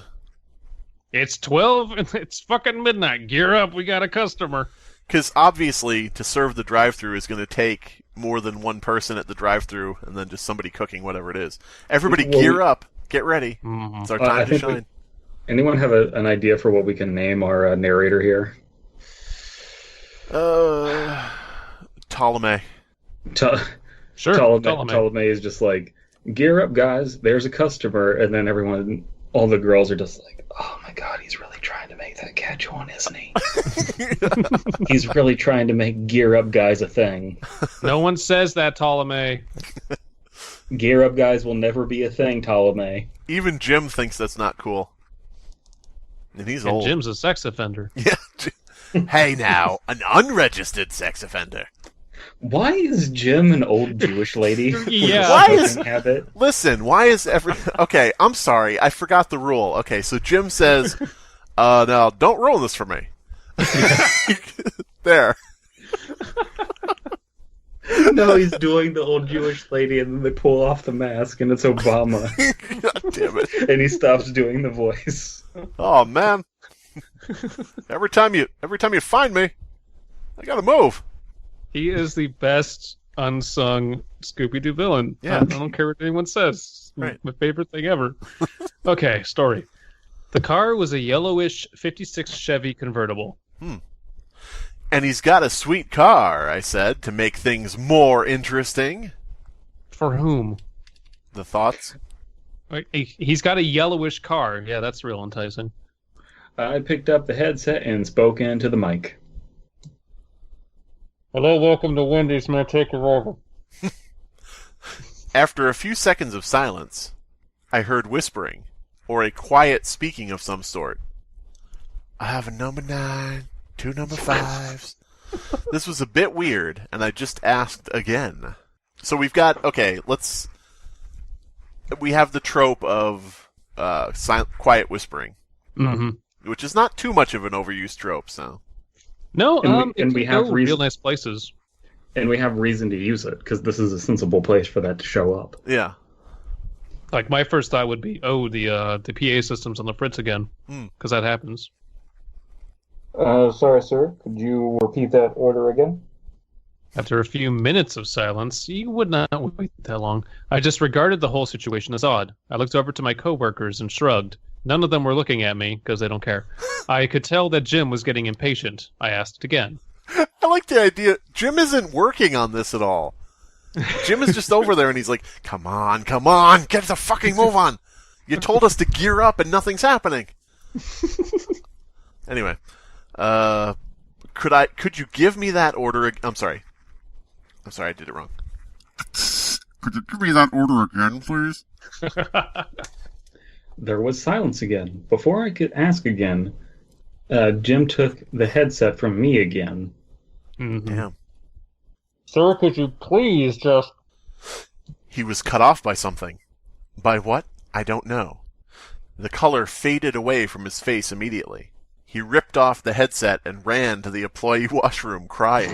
It's 12 and it's fucking midnight. Gear up, we got a customer. Because obviously, to serve the drive-thru is going to take more than one person at the drive-thru, and then just somebody cooking whatever it is. Everybody gear up. Get ready. Mhm. It's our time to shine. Anyone have an idea for what we can name our narrator here? Ptolemy. Sure, Ptolemy is just like, gear up, guys, there's a customer, and then all the girls are just like, oh my god, he's really trying to make that catch on, isn't he? He's really trying to make gear up, guys a thing. No one says that, Ptolemy. Gear up, guys will never be a thing, Ptolemy. Even Jim thinks that's not cool. And he's And old. Jim's a sex offender. Yeah. Hey now, an unregistered sex offender. Why is Jim an old Jewish lady? Yeah. Why is- habit? Listen, why is Okay, I'm sorry, I forgot the rule. Okay, so Jim says, no, don't ruin this for me. There. No, he's doing the old Jewish lady, and then they pull off the mask, and it's Obama, God damn it. and he stops doing the voice. Oh man. Every time you find me, I gotta move. He is the best unsung Scooby-Doo villain. Yeah. I don't care what anyone says. Right. My favorite thing ever. Okay, story. The car was a yellowish 56 Chevy convertible. And he's got a sweet car, I said, to make things more interesting. For whom? The thoughts? He's got a yellowish car. Yeah, that's real enticing. I picked up the headset and spoke into the mic. Hello, welcome to Wendy's. May I take your order? After a few seconds of silence, I heard whispering, or a quiet speaking of some sort. I have a number 9, 2 number 5s. This was a bit weird, and I just asked again. So we've got, we have the trope of quiet whispering, Mm-hmm. which is not too much of an overused trope, so. No, And we have real nice places. And we have reason to use it, because this is a sensible place for that to show up. Yeah. Like, my first thought would be, the PA system's on the fritz again, because that happens. Sorry, sir. Could you repeat that order again? After a few minutes of silence, you would not wait that long. I just regarded the whole situation as odd. I looked over to my coworkers and shrugged. None of them were looking at me, because they don't care. I could tell that Jim was getting impatient. I asked again. I like the idea. Jim isn't working on this at all. Jim is just over there and he's like, come on, get the fucking move on. You told us to gear up and nothing's happening. Anyway, could you give me that order? I'm sorry, I did it wrong. Could you give me that order again, please? There was silence again. Before I could ask again, Jim took the headset from me again. Mm-hmm. Damn. Sir, could you please just... He was cut off by something. By what? I don't know. The color faded away from his face immediately. He ripped off the headset and ran to the employee washroom crying.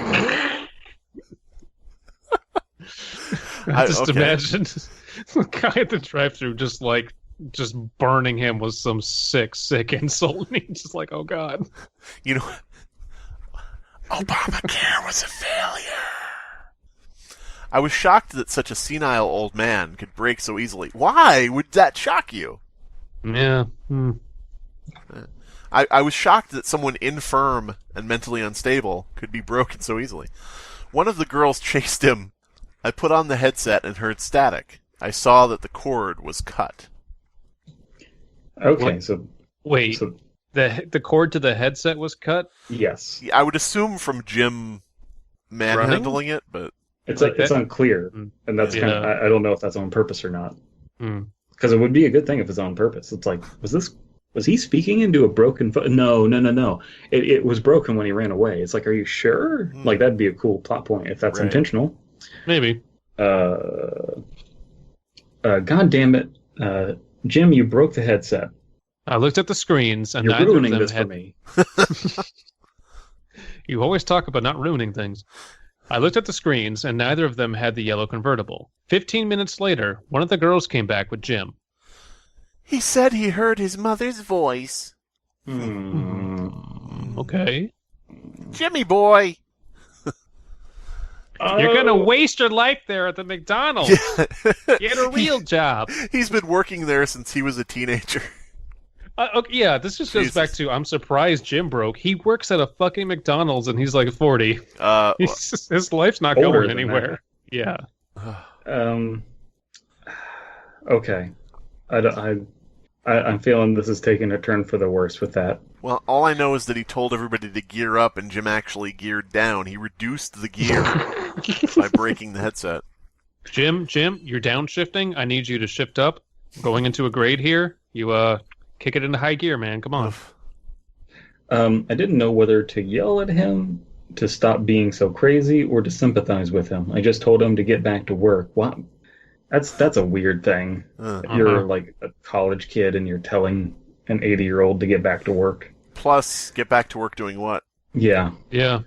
I just imagine the guy at the drive-thru just burning him with some sick insult. And he's just like, oh God. You know, Obamacare was a failure. I was shocked that such a senile old man could break so easily. Why would that shock you? Yeah. I was shocked that someone infirm and mentally unstable could be broken so easily. One of the girls chased him. I put on the headset and heard static. I saw that the cord was cut. Okay, Wait, so the cord to the headset was cut? yes, I would assume from Jim manhandling it, but... it's Like it's that? unclear, and that's kind of, I don't know if that's on purpose or not. Because it would be a good thing if it's on purpose. It's like, was he speaking into a broken phone? No. It was broken when he ran away. It's like, are you sure? Like, that'd be a cool plot point if that's intentional. Maybe. God damn it. Jim, you broke the headset. I looked at the screens, and You're neither ruining of them this had... for me. You always talk about not ruining things. I looked at the screens, and neither of them had the yellow convertible. 15 minutes later, one of the girls came back with Jim. He said he heard his mother's voice. Okay. Jimmy boy! You're going to waste your life there at the Mcdonald. Get a real job. He's been working there since he was a teenager. Okay, yeah, this just goes back to, I'm surprised Jim broke. He works at a fucking McDonald's and he's like 40. His life's not going anywhere. Yeah. Okay. I'm feeling this is taking a turn for the worse with that. Well, all I know is that he told everybody to gear up and Jim actually geared down. He reduced the gear by breaking the headset. Jim, you're downshifting. I need you to shift up. Going into a grade here. You, kick it into high gear, man. Come on. I didn't know whether to yell at him to stop being so crazy or to sympathize with him. I just told him to get back to work. Wow. That's a weird thing. You're like a college kid and you're telling an 80-year-old to get back to work. Plus, get back to work doing what? Yeah. Yeah.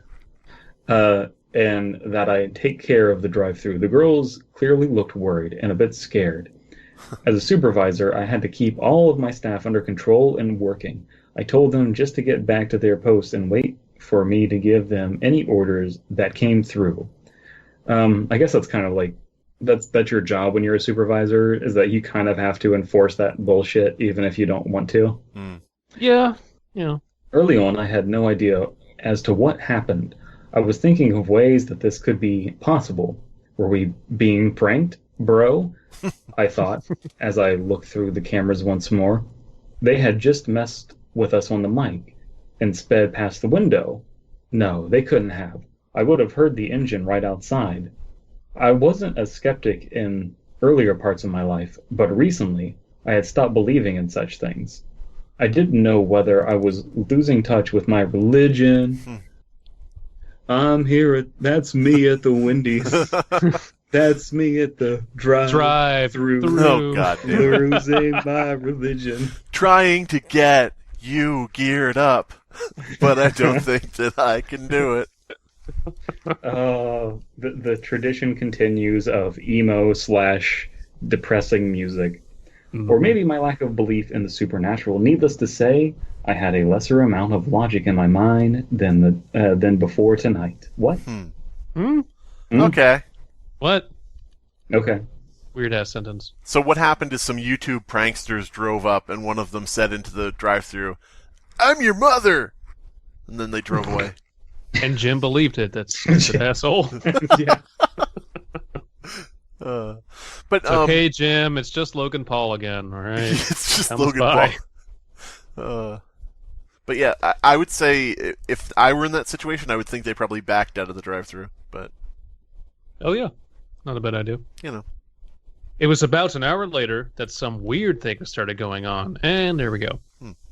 And that I take care of the drive-thru. The girls clearly looked worried and a bit scared. As a supervisor, I had to keep all of my staff under control and working. I told them just to get back to their posts and wait for me to give them any orders that came through. I guess that's kind of like, that's your job when you're a supervisor, is that you kind of have to enforce that bullshit even if you don't want to. Yeah. Early on, I had no idea as to what happened. I was thinking of ways that this could be possible. Were we being pranked, bro? I thought, as I looked through the cameras once more. They had just messed with us on the mic and sped past the window. No, they couldn't have. I would have heard the engine right outside. I wasn't a skeptic in earlier parts of my life, but recently I had stopped believing in such things. I didn't know whether I was losing touch with my religion. I'm here that's me at the Wendy's. That's me at the drive-thru. Oh, God damn. Losing my religion. Trying to get you geared up, but I don't think that I can do it. The tradition continues of emo/depressing music Or maybe my lack of belief in the supernatural. Needless to say, I had a lesser amount of logic in my mind than before tonight. What? Okay. What? Okay. Weird ass sentence. So what happened is some YouTube pranksters drove up, and one of them said into the drive-thru, "I'm your mother," and then they drove away. And Jim believed it. That's an asshole. Yeah. But It's okay, Jim. It's just Logan Paul again. All right. it's just Comes Logan by. Paul. But yeah, I would say if I were in that situation, I would think they probably backed out of the drive-thru. But Oh yeah, not a bad idea. you know, It was about an hour later that some weird thing started going on, and there we go.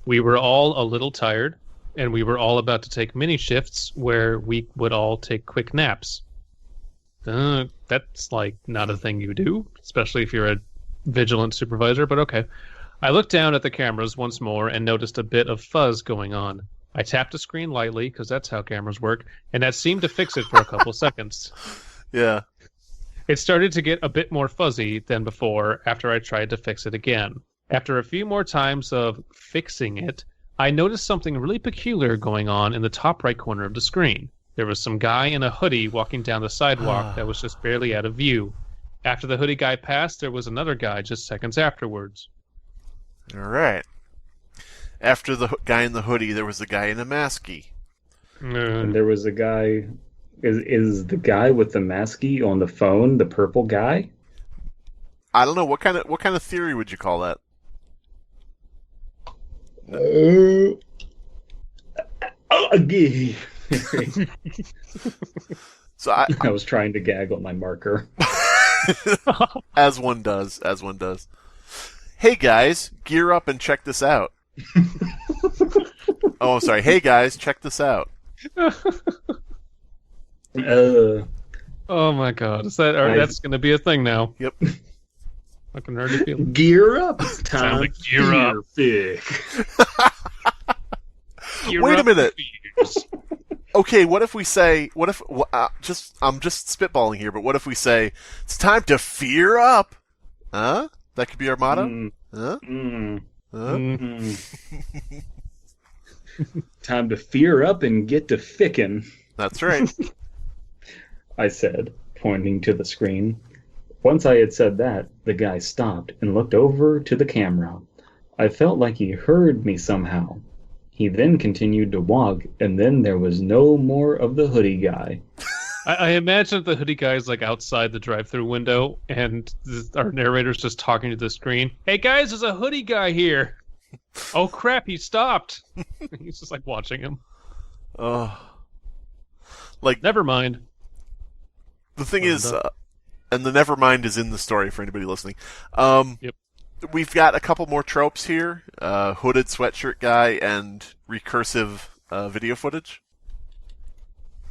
We were all a little tired, and we were all about to take mini shifts where we would all take quick naps. That's like not a thing you do, especially if you're a vigilant supervisor, but okay. I looked down at the cameras once more and noticed a bit of fuzz going on. I tapped the screen lightly, because that's how cameras work, and that seemed to fix it for a couple seconds. yeah. It started to get a bit more fuzzy than before after I tried to fix it again. After a few more times of fixing it, I noticed something really peculiar going on in the top right corner of the screen. There was some guy in a hoodie walking down the sidewalk that was just barely out of view. After the hoodie guy passed, there was another guy just seconds afterwards. All right. After the guy in the hoodie, there was a guy in a masky. And there was a guy. Is the guy with the masky on the phone the purple guy? I don't know what kind of theory would you call that? Gay. So I was trying to gag on my marker. as one does. Hey guys, gear up and check this out. Oh, sorry. Hey guys, check this out. Oh my god. Is that that's going to be a thing now? Yep. I can already feel it. Gear up. It's time Sound like gear up. Fearfic. Wait a minute. Okay, what if we say? What if? I'm just spitballing here, but what if we say it's time to fear up? Huh? That could be our motto. Huh? Time to fear up and get to fickin'. That's right. I said, pointing to the screen. Once I had said that, the guy stopped and looked over to the camera. I felt like he heard me somehow. He then continued to walk, and then there was no more of the hoodie guy. I imagine the hoodie guy is like outside the drive-thru window, and our narrator's just talking to the screen. Hey guys, there's a hoodie guy here. Oh crap, he stopped. He's just like watching him. Like, never mind. The thing is, and the nevermind is in the story for anybody listening. Yep. We've got a couple more tropes here. Hooded sweatshirt guy and recursive video footage.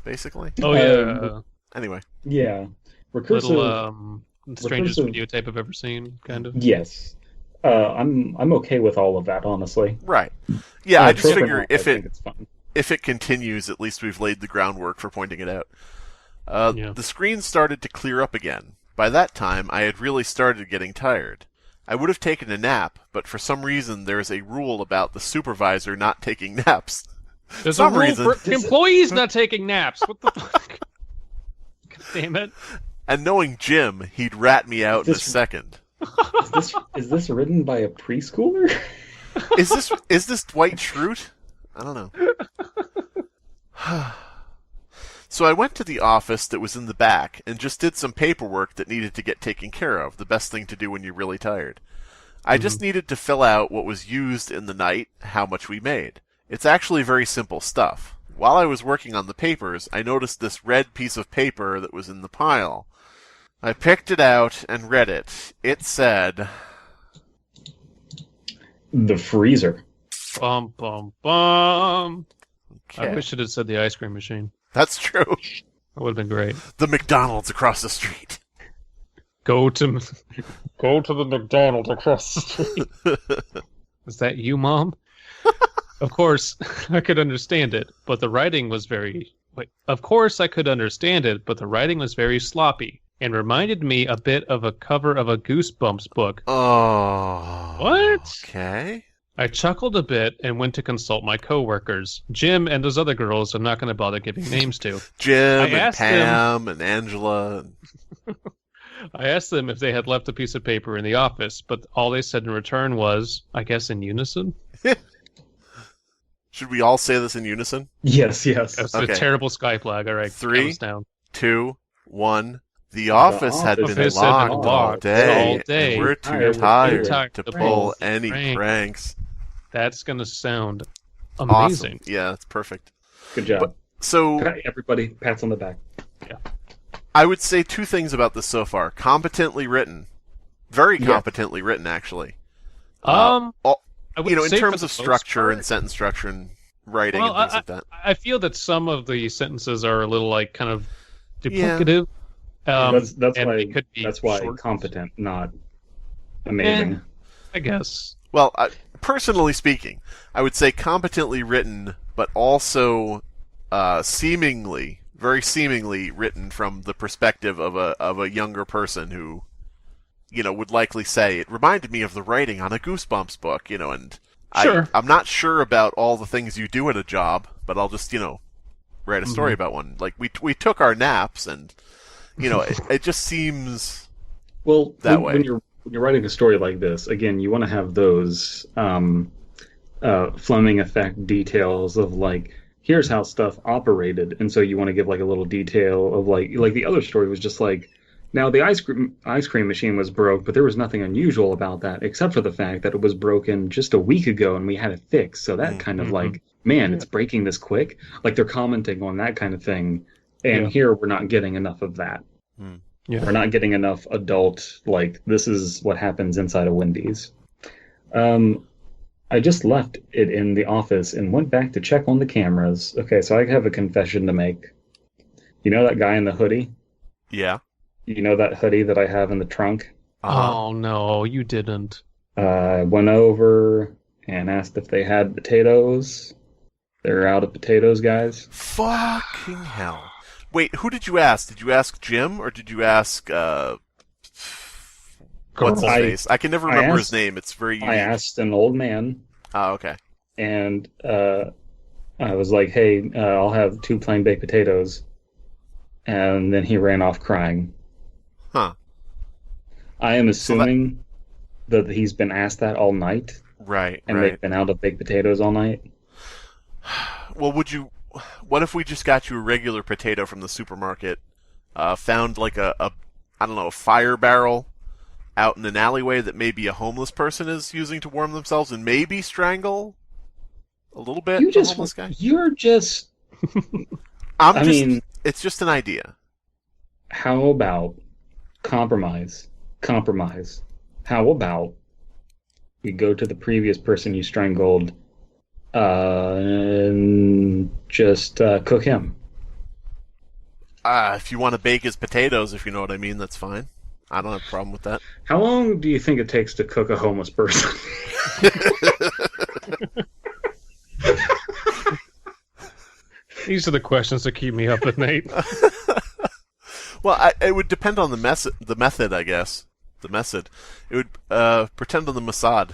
Basically. Oh, yeah. Anyway. Yeah. Recursive... Little, strangest videotape I've ever seen, kind of. Yes. I'm okay with all of that, honestly. Right. Yeah, I just figure I think it's fun. If it continues, at least we've laid the groundwork for pointing it out. Yeah. The screen started to clear up again. By that time, I had really started getting tired. I would have taken a nap, but for some reason there is a rule about the supervisor not taking naps. There's a rule for employees not taking naps. What the fuck? God damn it. And knowing Jim, he'd rat me out in a second. Is this written by a preschooler? Is this Dwight Schrute? I don't know. So I went to the office that was in the back and just did some paperwork that needed to get taken care of, the best thing to do when you're really tired. I just needed to fill out what was used in the night, how much we made. It's actually very simple stuff. While I was working on the papers, I noticed this red piece of paper that was in the pile. I picked it out and read it. It said... The freezer. Bum, bum, bum. Okay. I wish it had said the ice cream machine. That's true. That would have been great. The McDonald's across the street. Go to the McDonald across the street. Is that you, Mom? Of course, I could understand it, but the writing was very... Of course I could understand it, but the writing was very sloppy. and reminded me a bit of a cover of a Goosebumps book. Oh. What? Okay. I chuckled a bit and went to consult my coworkers. Jim and those other girls I'm not going to bother giving names to. Jim and Pam and Angela. I asked them if they had left a piece of paper in the office, but all they said in return was, I guess in unison? Should we all say this in unison? Yes, yes. That's Okay. a terrible sky flag. All right, 3, count us down. 2, 1. The office had been office had locked, been all locked day. all day. And we're Tired too of tired to pranks. pull any Pranks. pranks. That's going to sound amazing. Awesome. Yeah, that's perfect. Good job. So Everybody, pats on the back. I would say 2 things about this so far. Competently written. Very Yeah. competently written, actually. I would In say for terms the of most structure part- and sentence structure and writing Well, and things like that. I feel that some of the sentences are a little like kind of duplicative. That's and why. they could be That's why short. competent, not amazing. I guess. Well, personally speaking, I would say competently written, but also very seemingly written from the perspective of a younger person who, would likely say it reminded me of the writing on a Goosebumps book, and Sure. I'm not sure about all the things you do at a job, but I'll just, write a story about one. Like we took our naps, and it just seems Well, that when you're writing a story like this, again, you want to have those Fleming effect details of like, here's how stuff operated, and so you want to give like a little detail of like the other story was just like, now the ice cream machine was broke, but there was nothing unusual about that except for the fact that it was broken just a week ago and we had it fixed. So that kind of like, man, it's breaking this quick. Like they're commenting on that kind of thing, and here we're not getting enough of that. Yeah. We're not getting enough adult, like, this is what happens inside of Wendy's. I just left it in the office and went back to check on the cameras. Okay, so I have a confession to make. You know that guy in the hoodie? yeah. You know that hoodie that I have in the trunk? Oh, no, you didn't. I went over and asked if they had potatoes. They're out of potatoes, guys. Fucking hell. Wait, who did you ask? Did you ask Jim, or did you ask, what's his face? I can never remember his name. It's very unique. I asked an old man, Oh, okay. and I was like, hey, I'll have 2 plain baked potatoes. And then he ran off crying. Huh. I am assuming that he's been asked that all night, Right, and right. they've been out of baked potatoes all night. Well, what if we just got you a regular potato from the supermarket, found like a fire barrel out in an alleyway that maybe a homeless person is using to warm themselves, and maybe strangle a little bit the homeless guy? You're just... It's just an idea. How about compromise? How about we go to the previous person you strangled and just cook him? If you want to bake his potatoes, if you know what I mean, that's fine. I don't have a problem with that. How long do you think it takes to cook a homeless person? These are the questions that keep me up at night. Well, it would depend on the method, I guess. The method. It would pretend on the Mossad.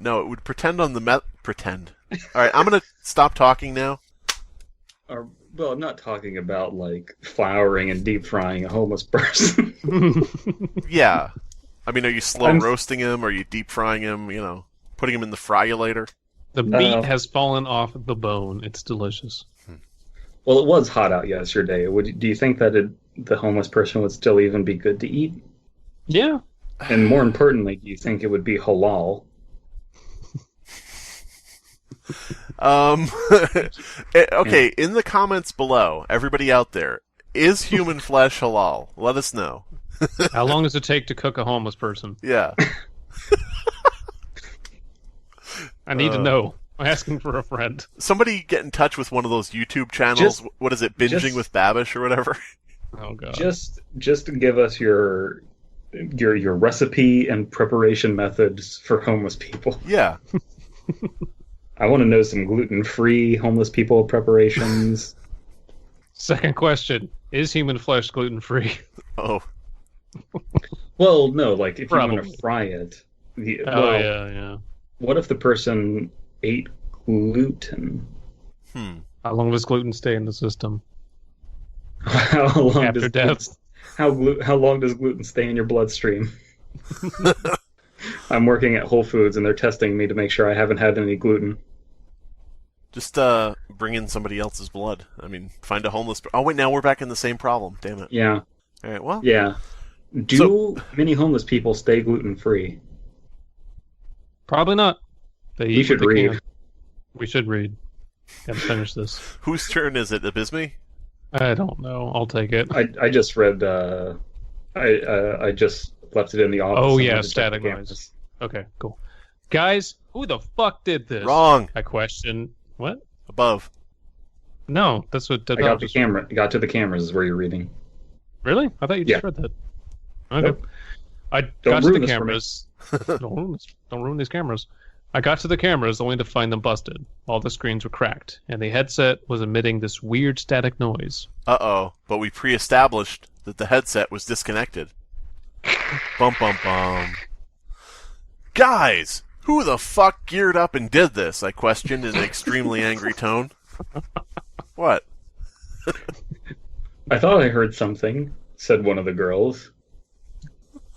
No, it would pretend on the pretend. All right, I'm gonna stop talking now. Well, I'm not talking about like flouring and deep frying a homeless person. Yeah, I mean, are you slow roasting him? Are you deep frying him? Putting him in the fryulator? The meat has fallen off the bone. It's delicious. Well, it was hot out yesterday. Do you think that the homeless person would still even be good to eat? Yeah. And more importantly, do you think it would be halal? Okay, in the comments below, everybody out there, is human flesh halal? Let us know. How long does it take to cook a homeless person? Yeah. I need to know. I'm asking for a friend. Somebody get in touch with one of those YouTube channels. What is it, Binging with Babish or whatever? Oh god. Just to give us your recipe and preparation methods for homeless people. Yeah. I want to know some gluten-free homeless people preparations. Second question: is human flesh gluten-free? Oh. Well, no, like if you want Probably. to fry it. Yeah. What if the person ate gluten? How long does gluten stay in the system How long after does death? How long does gluten stay in your bloodstream? I'm working at Whole Foods and they're testing me to make sure I haven't had any gluten. Just bring in somebody else's blood. I mean, find a homeless. Oh wait, now we're back in the same problem. Damn it. Yeah. All right. Well. Yeah. Do many homeless people stay gluten free? Probably not. They We eat should what they read. can. We should read. Gotta finish this. Whose turn is it? Abysmii? I don't know. I'll take it. I just read. I just left it in the office. Oh, and yeah, went to check the static cameras. noise. Okay, cool. Guys, who the fuck did this? Wrong. I question. What? Above. No, that's what. I got the camera. Got to the cameras is where you're reading. Really? I thought you just Yeah. read that. Okay. Nope. I Don't got to ruin the this for me. cameras. Don't ruin these cameras. I got to the cameras only to find them busted. All the screens were cracked, and the headset was emitting this weird static noise. Uh-oh. But we pre-established that the headset was disconnected. Bum bum bum. Guys, who the fuck geared up and did this? I questioned in an extremely angry tone. What? I thought I heard something, said one of the girls.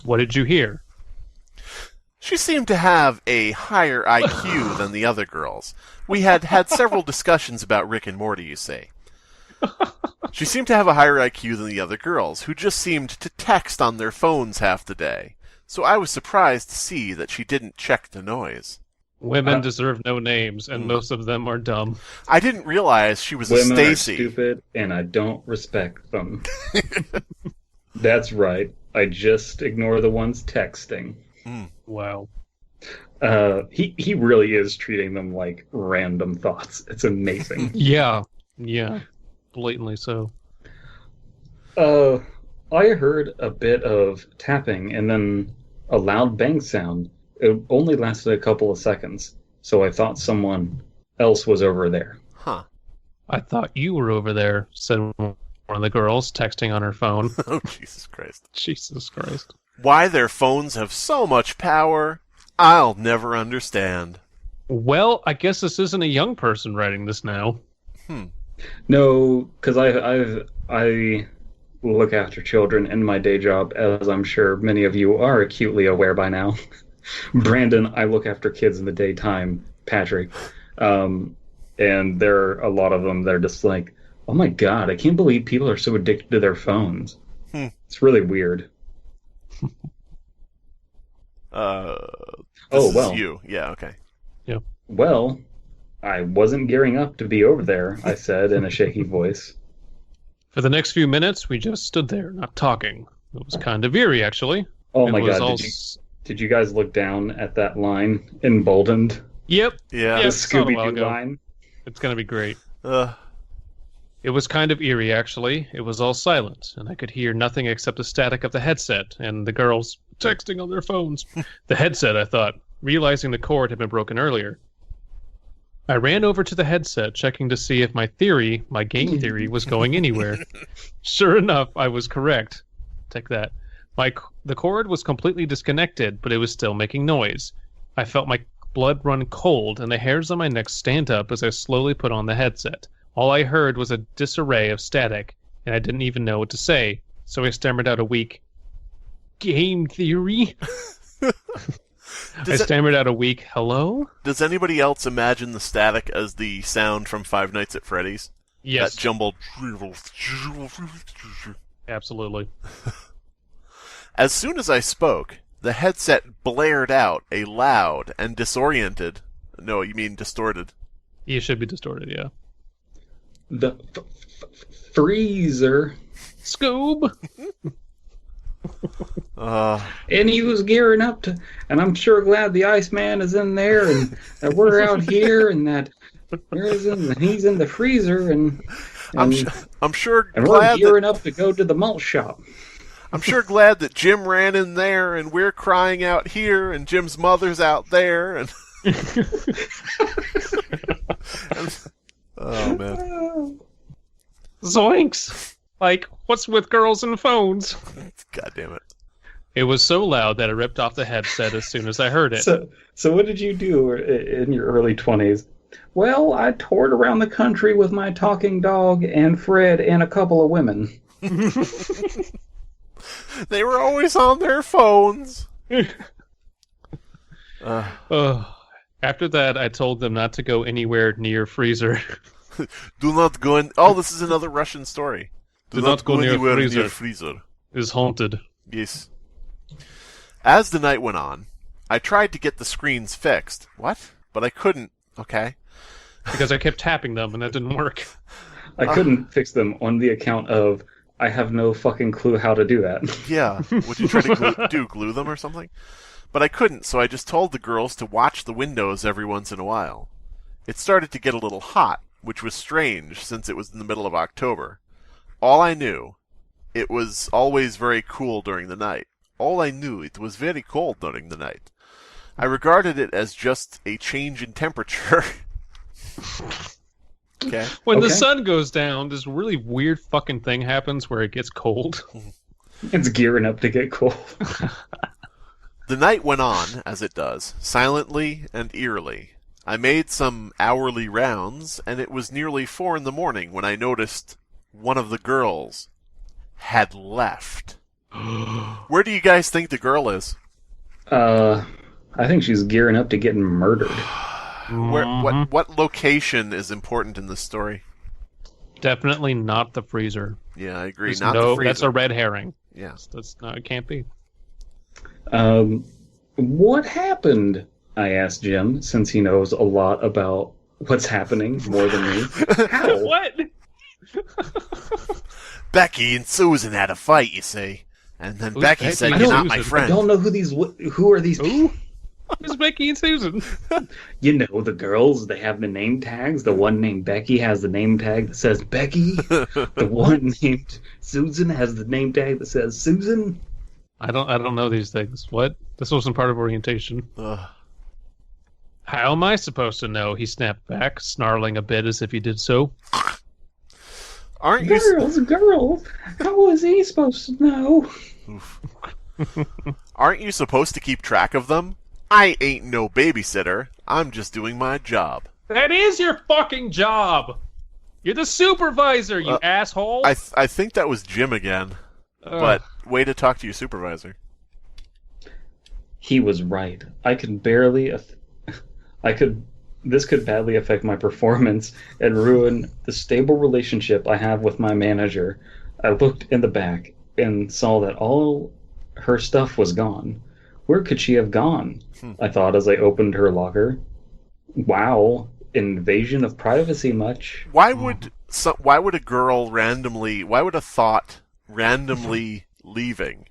What did you hear? She seemed to have a higher IQ than the other girls. We had several discussions about Rick and Morty, you say. She seemed to have a higher IQ than the other girls, who just seemed to text on their phones half the day. So I was surprised to see that she didn't check the noise. Women deserve no names, and most of them are dumb. I didn't realize she was a Women are Stacy. stupid, and I don't respect them. That's right. I just ignore the ones texting. Wow. He really is treating them like random thoughts. It's amazing. Yeah. Blatantly so. I heard a bit of tapping and then a loud bang sound. It only lasted a couple of seconds, so I thought someone else was over there. Huh. I thought you were over there, said one of the girls, texting on her phone. Oh, Jesus Christ. Jesus Christ. Why their phones have so much power, I'll never understand. Well, I guess this isn't a young person writing this now. No, because I look after children in my day job, as I'm sure many of you are acutely aware by now. Brandon, I look after kids in the daytime. Patrick, and there are a lot of them that are just like, oh my god, I can't believe people are so addicted to their phones. It's really weird. This is you. Yeah, okay. Well, I wasn't gearing up to be over there, I said in a shaky voice. For the next few minutes, we just stood there, not talking. It was kind of eerie, actually. Oh It my was god, all did you guys look down at that line emboldened? Yep. Yeah. The I saw it a while Scooby-Doo ago. line? It's going to be great. Uh, It was kind of eerie, actually. It was all silent, and I could hear nothing except the static of the headset and the girls texting on their phones. The headset, I thought, realizing the cord had been broken earlier. I ran over to the headset, checking to see if my game theory, was going anywhere. Sure enough, I was correct. Take that. The cord was completely disconnected, but it was still making noise. I felt my blood run cold, and the hairs on my neck stand up as I slowly put on the headset. All I heard was a disarray of static, and I didn't even know what to say, so I stammered out a weak, game theory? I stammered out a weak, hello? Does anybody else imagine the static as the sound from Five Nights at Freddy's? Yes, That jumbled... absolutely. As soon as I spoke, the headset blared out a loud and disoriented... No, you mean distorted. You should be distorted, yeah. The freezer. Scoob! And he was gearing up to, and I'm sure glad the Iceman is in there, and that we're out here, and that he's in the freezer, and I'm sure and we're glad gearing that, up to go to the malt shop. I'm sure glad that Jim ran in there, and we're crying out here, and Jim's mother's out there, and... Oh, man. Zoinks! Like, what's with girls and phones? God damn it. It was so loud that I ripped off the headset as soon as I heard it. So what did you do in your early 20s? Well, I toured around the country with my talking dog and Fred and a couple of women. They were always on their phones. After that, I told them not to go anywhere near freezer. Do not go in. Oh, this is another Russian story. Do not go near anywhere freezer. near freezer. It's haunted. Yes. As the night went on, I tried to get the screens fixed. What? But I couldn't. Okay. Because I kept tapping them and that didn't work. I couldn't fix them on the account of I have no fucking clue how to do that. Yeah. Would you try to glue them or something? But I couldn't, so I just told the girls to watch the windows every once in a while. It started to get a little hot, which was strange since it was in the middle of October. All I knew, it was always very cool during the night. All I knew, it was very cold during the night. I regarded it as just a change in temperature. Okay. When the sun goes down, this really weird fucking thing happens where it gets cold. It's gearing up to get cold. The night went on, as it does, silently and eerily. I made some hourly rounds, and it was nearly 4 a.m. when I noticed one of the girls had left. Where do you guys think the girl is? I think she's gearing up to getting murdered. What location is important in this story? Definitely not the freezer. Yeah, I agree. The freezer. That's a red herring. Yeah. That's not. It can't be. What happened? I asked Jim, since he knows a lot about what's happening more than me. How? What? Becky and Susan had a fight, you see. And then Who's Becky Becky said, and "You're not Susan? my I friend." don't know who are these people? Who's Becky and Susan? You know, the girls, they have the name tags. The one named Becky has the name tag that says Becky. The one named Susan has the name tag that says Susan. I don't know these things. What? This wasn't part of orientation. How am I supposed to know? He snapped back, snarling a bit as if he did so. Aren't you? Girls, how was he supposed to know? Aren't you supposed to keep track of them? I ain't no babysitter. I'm just doing my job. That is your fucking job. You're the supervisor, you asshole. I think that was Jim again. But way to talk to your supervisor. He was right. This could badly affect my performance and ruin the stable relationship I have with my manager. I looked in the back and saw that all her stuff was gone. Where could she have gone? I thought as I opened her locker. Wow, invasion of privacy much. Why would a girl randomly? Why would a thought randomly leaving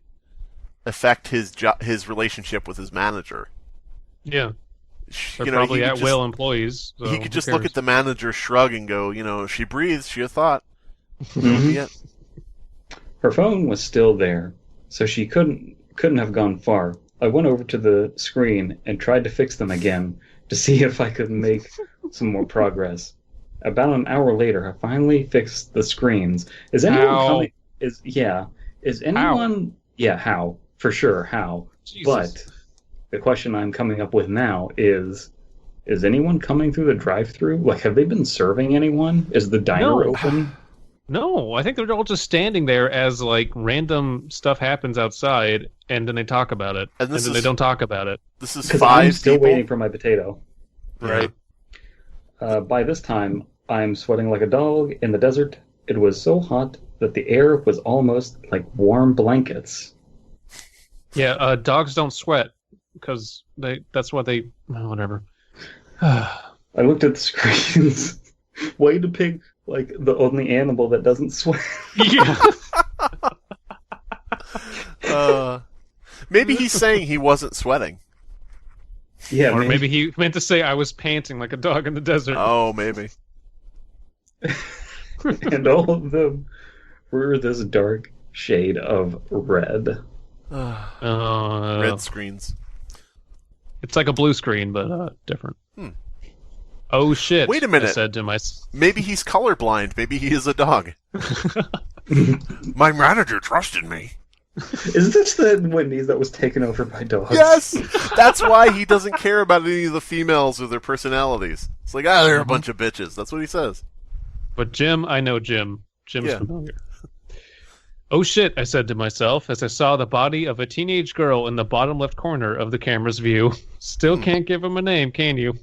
affect his relationship with his manager? Yeah. They're probably at will employees. So he could just look at the manager, shrug, and go, if she breathes, she a thought. Her phone was still there, so she couldn't have gone far. I went over to the screen and tried to fix them again to see if I could make some more progress. About an hour later, I finally fixed the screens. Is anyone coming? Is anyone? How? Yeah, how? For sure, how? Jesus. But the question I'm coming up with now is anyone coming through the drive-thru? Like, have they been serving anyone? Is the diner open? No, I think they're all just standing there as, like, random stuff happens outside, and then they talk about it, and then they don't talk about it. This is 'Cause 5 I'm still people? waiting for my potato. Right. By this time, I'm sweating like a dog in the desert. It was so hot that the air was almost like warm blankets. Yeah, dogs don't sweat, because that's what they... whatever. I looked at the screens. Way to pick, like, the only animal that doesn't sweat. Yeah. Maybe he's saying he wasn't sweating. Yeah, Or maybe he meant to say I was panting like a dog in the desert. Oh, maybe. And all of them were this dark shade of red. Red screens. It's like a blue screen, but different. Oh shit! Wait a minute. I said to my... Maybe he's colorblind. Maybe he is a dog. My manager trusted me. Is this the Wendy's that was taken over by dogs? Yes! That's why he doesn't care about any of the females or their personalities. It's like, they're a bunch of bitches. That's what he says. But Jim, I know Jim. Jim's Yeah. familiar. Oh shit, I said to myself as I saw the body of a teenage girl in the bottom left corner of the camera's view. Still can't give him a name, can you?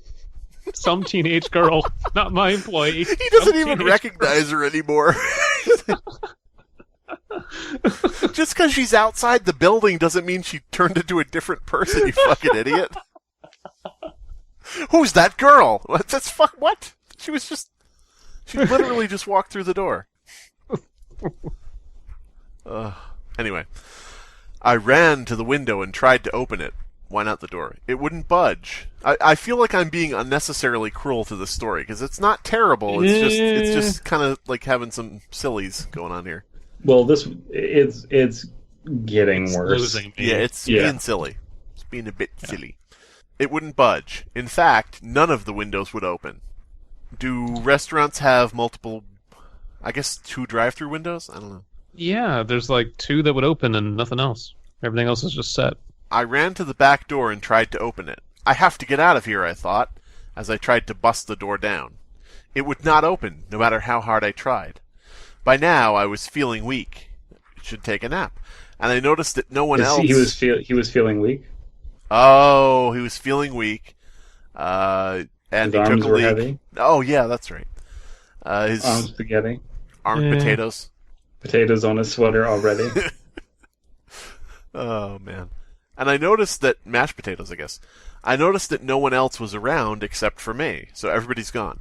Some teenage girl, not my employee. He doesn't Some even teenage- recognize her anymore. Just because she's outside the building doesn't mean she turned into a different person, you fucking idiot. Who's that girl? What? She literally just walked through the door. Anyway, I ran to the window and tried to open it. Why not the door? It wouldn't budge. I feel like I'm being unnecessarily cruel to this story, because it's not terrible. It's just kind of like having some sillies going on here. Well, it's getting worse. Losing me. Yeah, it's being silly. It's being a bit silly. It wouldn't budge. In fact, none of the windows would open. Do restaurants have multiple, I guess 2 drive-through windows? I don't know. Yeah, there's like 2 that would open and nothing else. Everything else is just set. I ran to the back door and tried to open it. I have to get out of here, I thought, as I tried to bust the door down. It would not open, no matter how hard I tried. By now, I was feeling weak. Should take a nap. And I noticed that no one else... He was feeling weak. Oh, he was feeling weak. And His he arms took a were leak. heavy. Oh, yeah, that's right. His Arm spaghetti. armed Yeah. potatoes. Potatoes on his sweater already. Oh, man. And I noticed that... Mashed potatoes, I guess. I noticed that no one else was around except for me, so everybody's gone.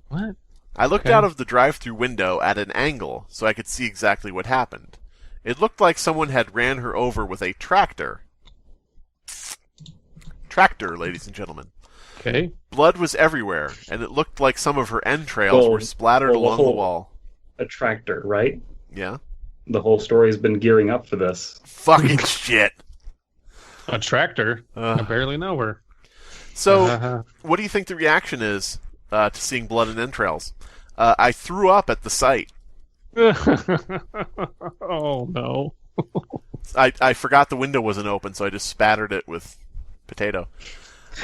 What? I looked Okay. out of the drive-through window at an angle so I could see exactly what happened. It looked like someone had ran her over with a tractor. Tractor, ladies and gentlemen. Okay. Blood was everywhere, and it looked like some of her entrails were splattered along the wall. A tractor, right? Yeah? The whole story's been gearing up for this. Fucking shit. A tractor? I barely know her. So, what do you think the reaction is to seeing blood and entrails? I threw up at the sight. Oh, no. I forgot the window wasn't open, so I just spattered it with potato.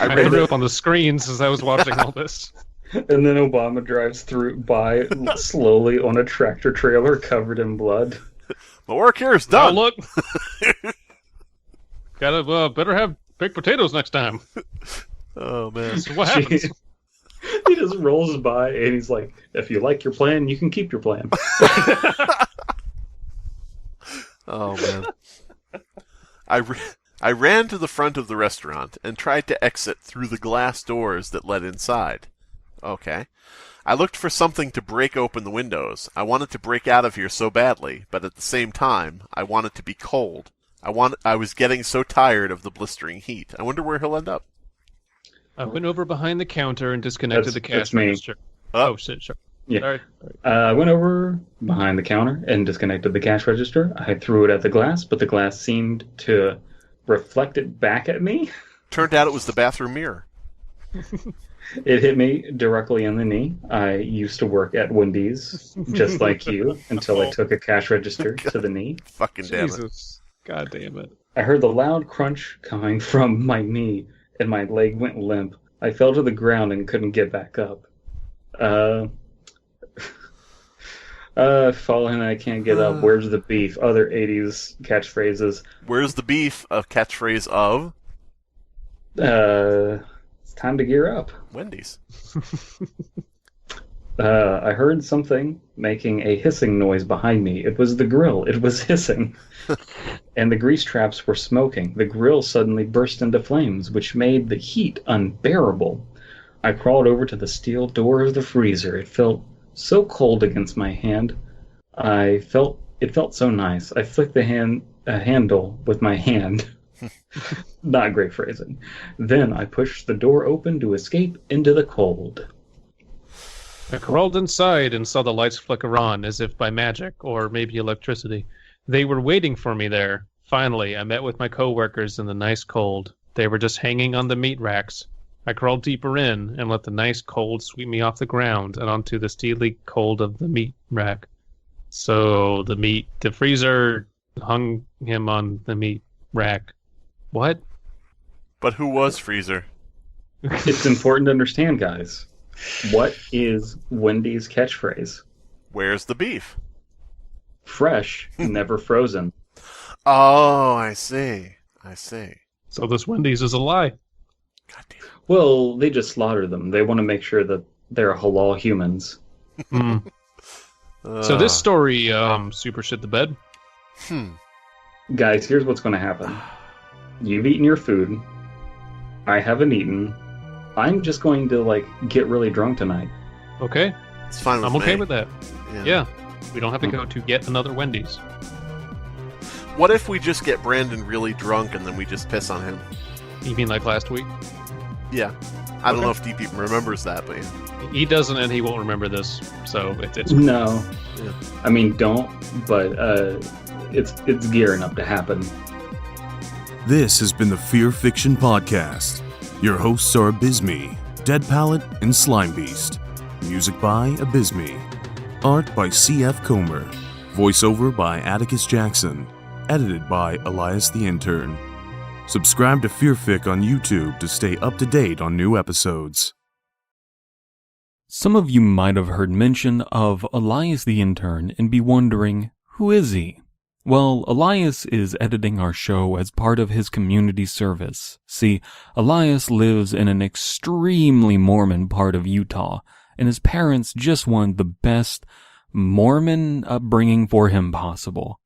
I threw up on the screens as I was watching all this. And then Obama drives by slowly on a tractor trailer covered in blood. My work here is Oh, done. look. Gotta better have baked potatoes next time. Oh, man. So what happens? He just rolls by and he's like, if you like your plan, you can keep your plan. Oh, man. I ran to the front of the restaurant and tried to exit through the glass doors that led inside. Okay. I looked for something to break open the windows. I wanted to break out of here so badly, but at the same time, I wanted to be cold. I was getting so tired of the blistering heat. I wonder where he'll end up. I went over behind the counter and disconnected the cash That's me. register. Oh. Oh, shit, sure. Yeah. Sorry. I went over behind the counter and disconnected the cash register. I threw it at the glass, but the glass seemed to reflect it back at me. Turned out it was the bathroom mirror. It hit me directly in the knee. I used to work at Wendy's, just like you, until I took a cash register to the knee. Fucking damn it. Jesus. God damn it. I heard the loud crunch coming from my knee, and my leg went limp. I fell to the ground and couldn't get back up. Falling, I can't get up. Where's the beef? Other 80s catchphrases. Where's the beef? A catchphrase of It's time to gear up. Wendy's. I heard something making a hissing noise behind me. It was the grill. It was hissing. And the grease traps were smoking. The grill suddenly burst into flames, which made the heat unbearable. I crawled over to the steel door of the freezer. It felt so cold against my hand. It felt so nice. I flicked the handle with my hand. Not great phrasing. Then I pushed the door open to escape into the cold. I crawled inside and saw the lights flicker on as if by magic, or maybe electricity. They were waiting for me there. Finally, I met with my coworkers in the nice cold. They were just hanging on the meat racks. I crawled deeper in and let the nice cold sweep me off the ground and onto the steely cold of the meat rack. So the freezer hung him on the meat rack. What? But who was Freezer? It's important to understand, guys. What is Wendy's catchphrase? Where's the beef? Fresh, never frozen. Oh, I see. So this Wendy's is a lie. God damn it. Well, they just slaughter them. They want to make sure that they're halal humans. So this story super shit the bed. Guys, here's what's going to happen. You've eaten your food. I haven't eaten. I'm just going to, get really drunk tonight. Okay. It's fine with I'm me. okay with that. Yeah. We don't have to go to get another Wendy's. What if we just get Brandon really drunk and then we just piss on him? You mean like last week? Yeah. I don't know if Deep even remembers that, but yeah. He doesn't, and he won't remember this. So it's No. Yeah. I mean, don't, but it's gearing up to happen. This has been the Fear Fiction Podcast. Your hosts are Abysmii, Dead Palette, and Slimebeast. Music by Abysmii. Art by C.F. Comer. Voiceover by Atticus Jackson. Edited by Elias the Intern. Subscribe to Fearfic on YouTube to stay up to date on new episodes. Some of you might have heard mention of Elias the Intern and be wondering, who is he? Well, Elias is editing our show as part of his community service. See, Elias lives in an extremely Mormon part of Utah, and his parents just wanted the best Mormon upbringing for him possible.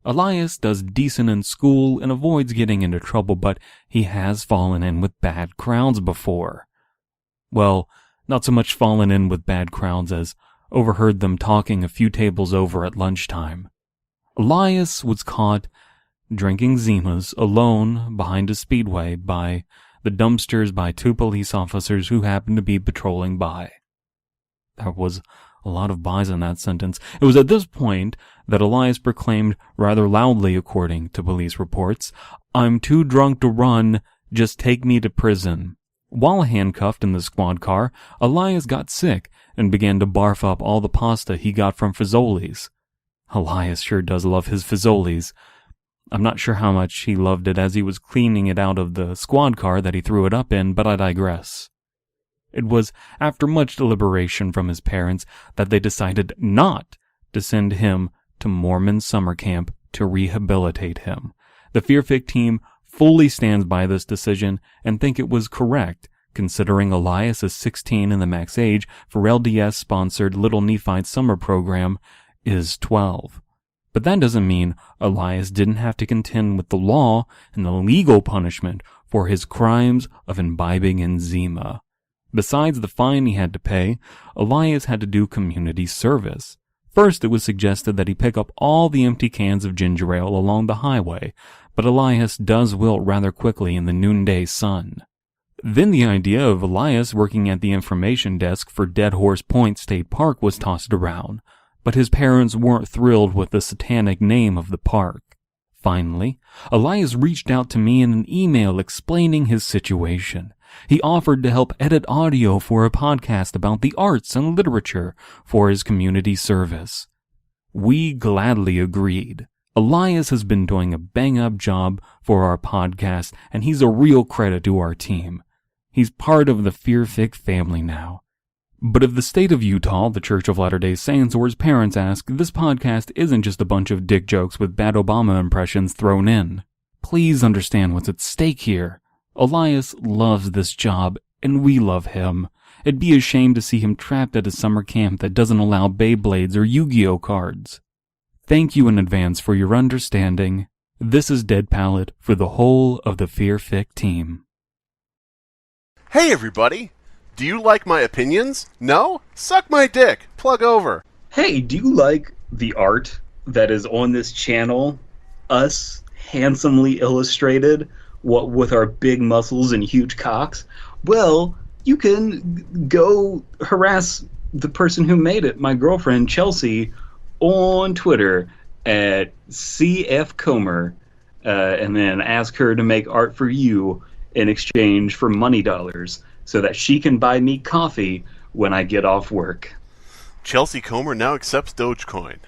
Elias does decent in school and avoids getting into trouble, but he has fallen in with bad crowds before. Well, not so much fallen in with bad crowds as overheard them talking a few tables over at lunchtime. Elias was caught drinking Zimas alone behind a speedway by the dumpsters by two police officers who happened to be patrolling by. There was a lot of buys in that sentence. It was at this point that Elias proclaimed rather loudly, according to police reports, "I'm too drunk to run, just take me to prison." While handcuffed in the squad car, Elias got sick and began to barf up all the pasta he got from Fazoli's. Elias sure does love his Fazoli's. I'm not sure how much he loved it as he was cleaning it out of the squad car that he threw it up in, but I digress. It was after much deliberation from his parents that they decided not to send him to Mormon summer camp to rehabilitate him. The Fearfic team fully stands by this decision and think it was correct, considering Elias is 16 and the max age for LDS-sponsored Little Nephite summer program is 12. But that doesn't mean Elias didn't have to contend with the law and the legal punishment for his crimes of imbibing in Zima. Besides the fine he had to pay, Elias had to do community service. First, it was suggested that he pick up all the empty cans of ginger ale along the highway, but Elias does wilt rather quickly in the noonday sun. Then the idea of Elias working at the information desk for Dead Horse Point State Park was tossed around, but his parents weren't thrilled with the satanic name of the park. Finally, Elias reached out to me in an email explaining his situation. He offered to help edit audio for a podcast about the arts and literature for his community service. We gladly agreed. Elias has been doing a bang-up job for our podcast, and he's a real credit to our team. He's part of the Fearfic family now. But if the state of Utah, the Church of Latter-day Saints, or his parents ask, this podcast isn't just a bunch of dick jokes with bad Obama impressions thrown in. Please understand what's at stake here. Elias loves this job, and we love him. It'd be a shame to see him trapped at a summer camp that doesn't allow Beyblades or Yu-Gi-Oh cards. Thank you in advance for your understanding. This is Dead Palette for the whole of the Fearfic team. Hey everybody! Do you like my opinions? No? Suck my dick! Plug over! Hey, do you like the art that is on this channel? Us, handsomely illustrated, what with our big muscles and huge cocks? Well, you can go harass the person who made it, my girlfriend Chelsea, on Twitter at CF Comer, and then ask her to make art for you in exchange for money dollars so that she can buy me coffee when I get off work. Chelsea Comer now accepts Dogecoin.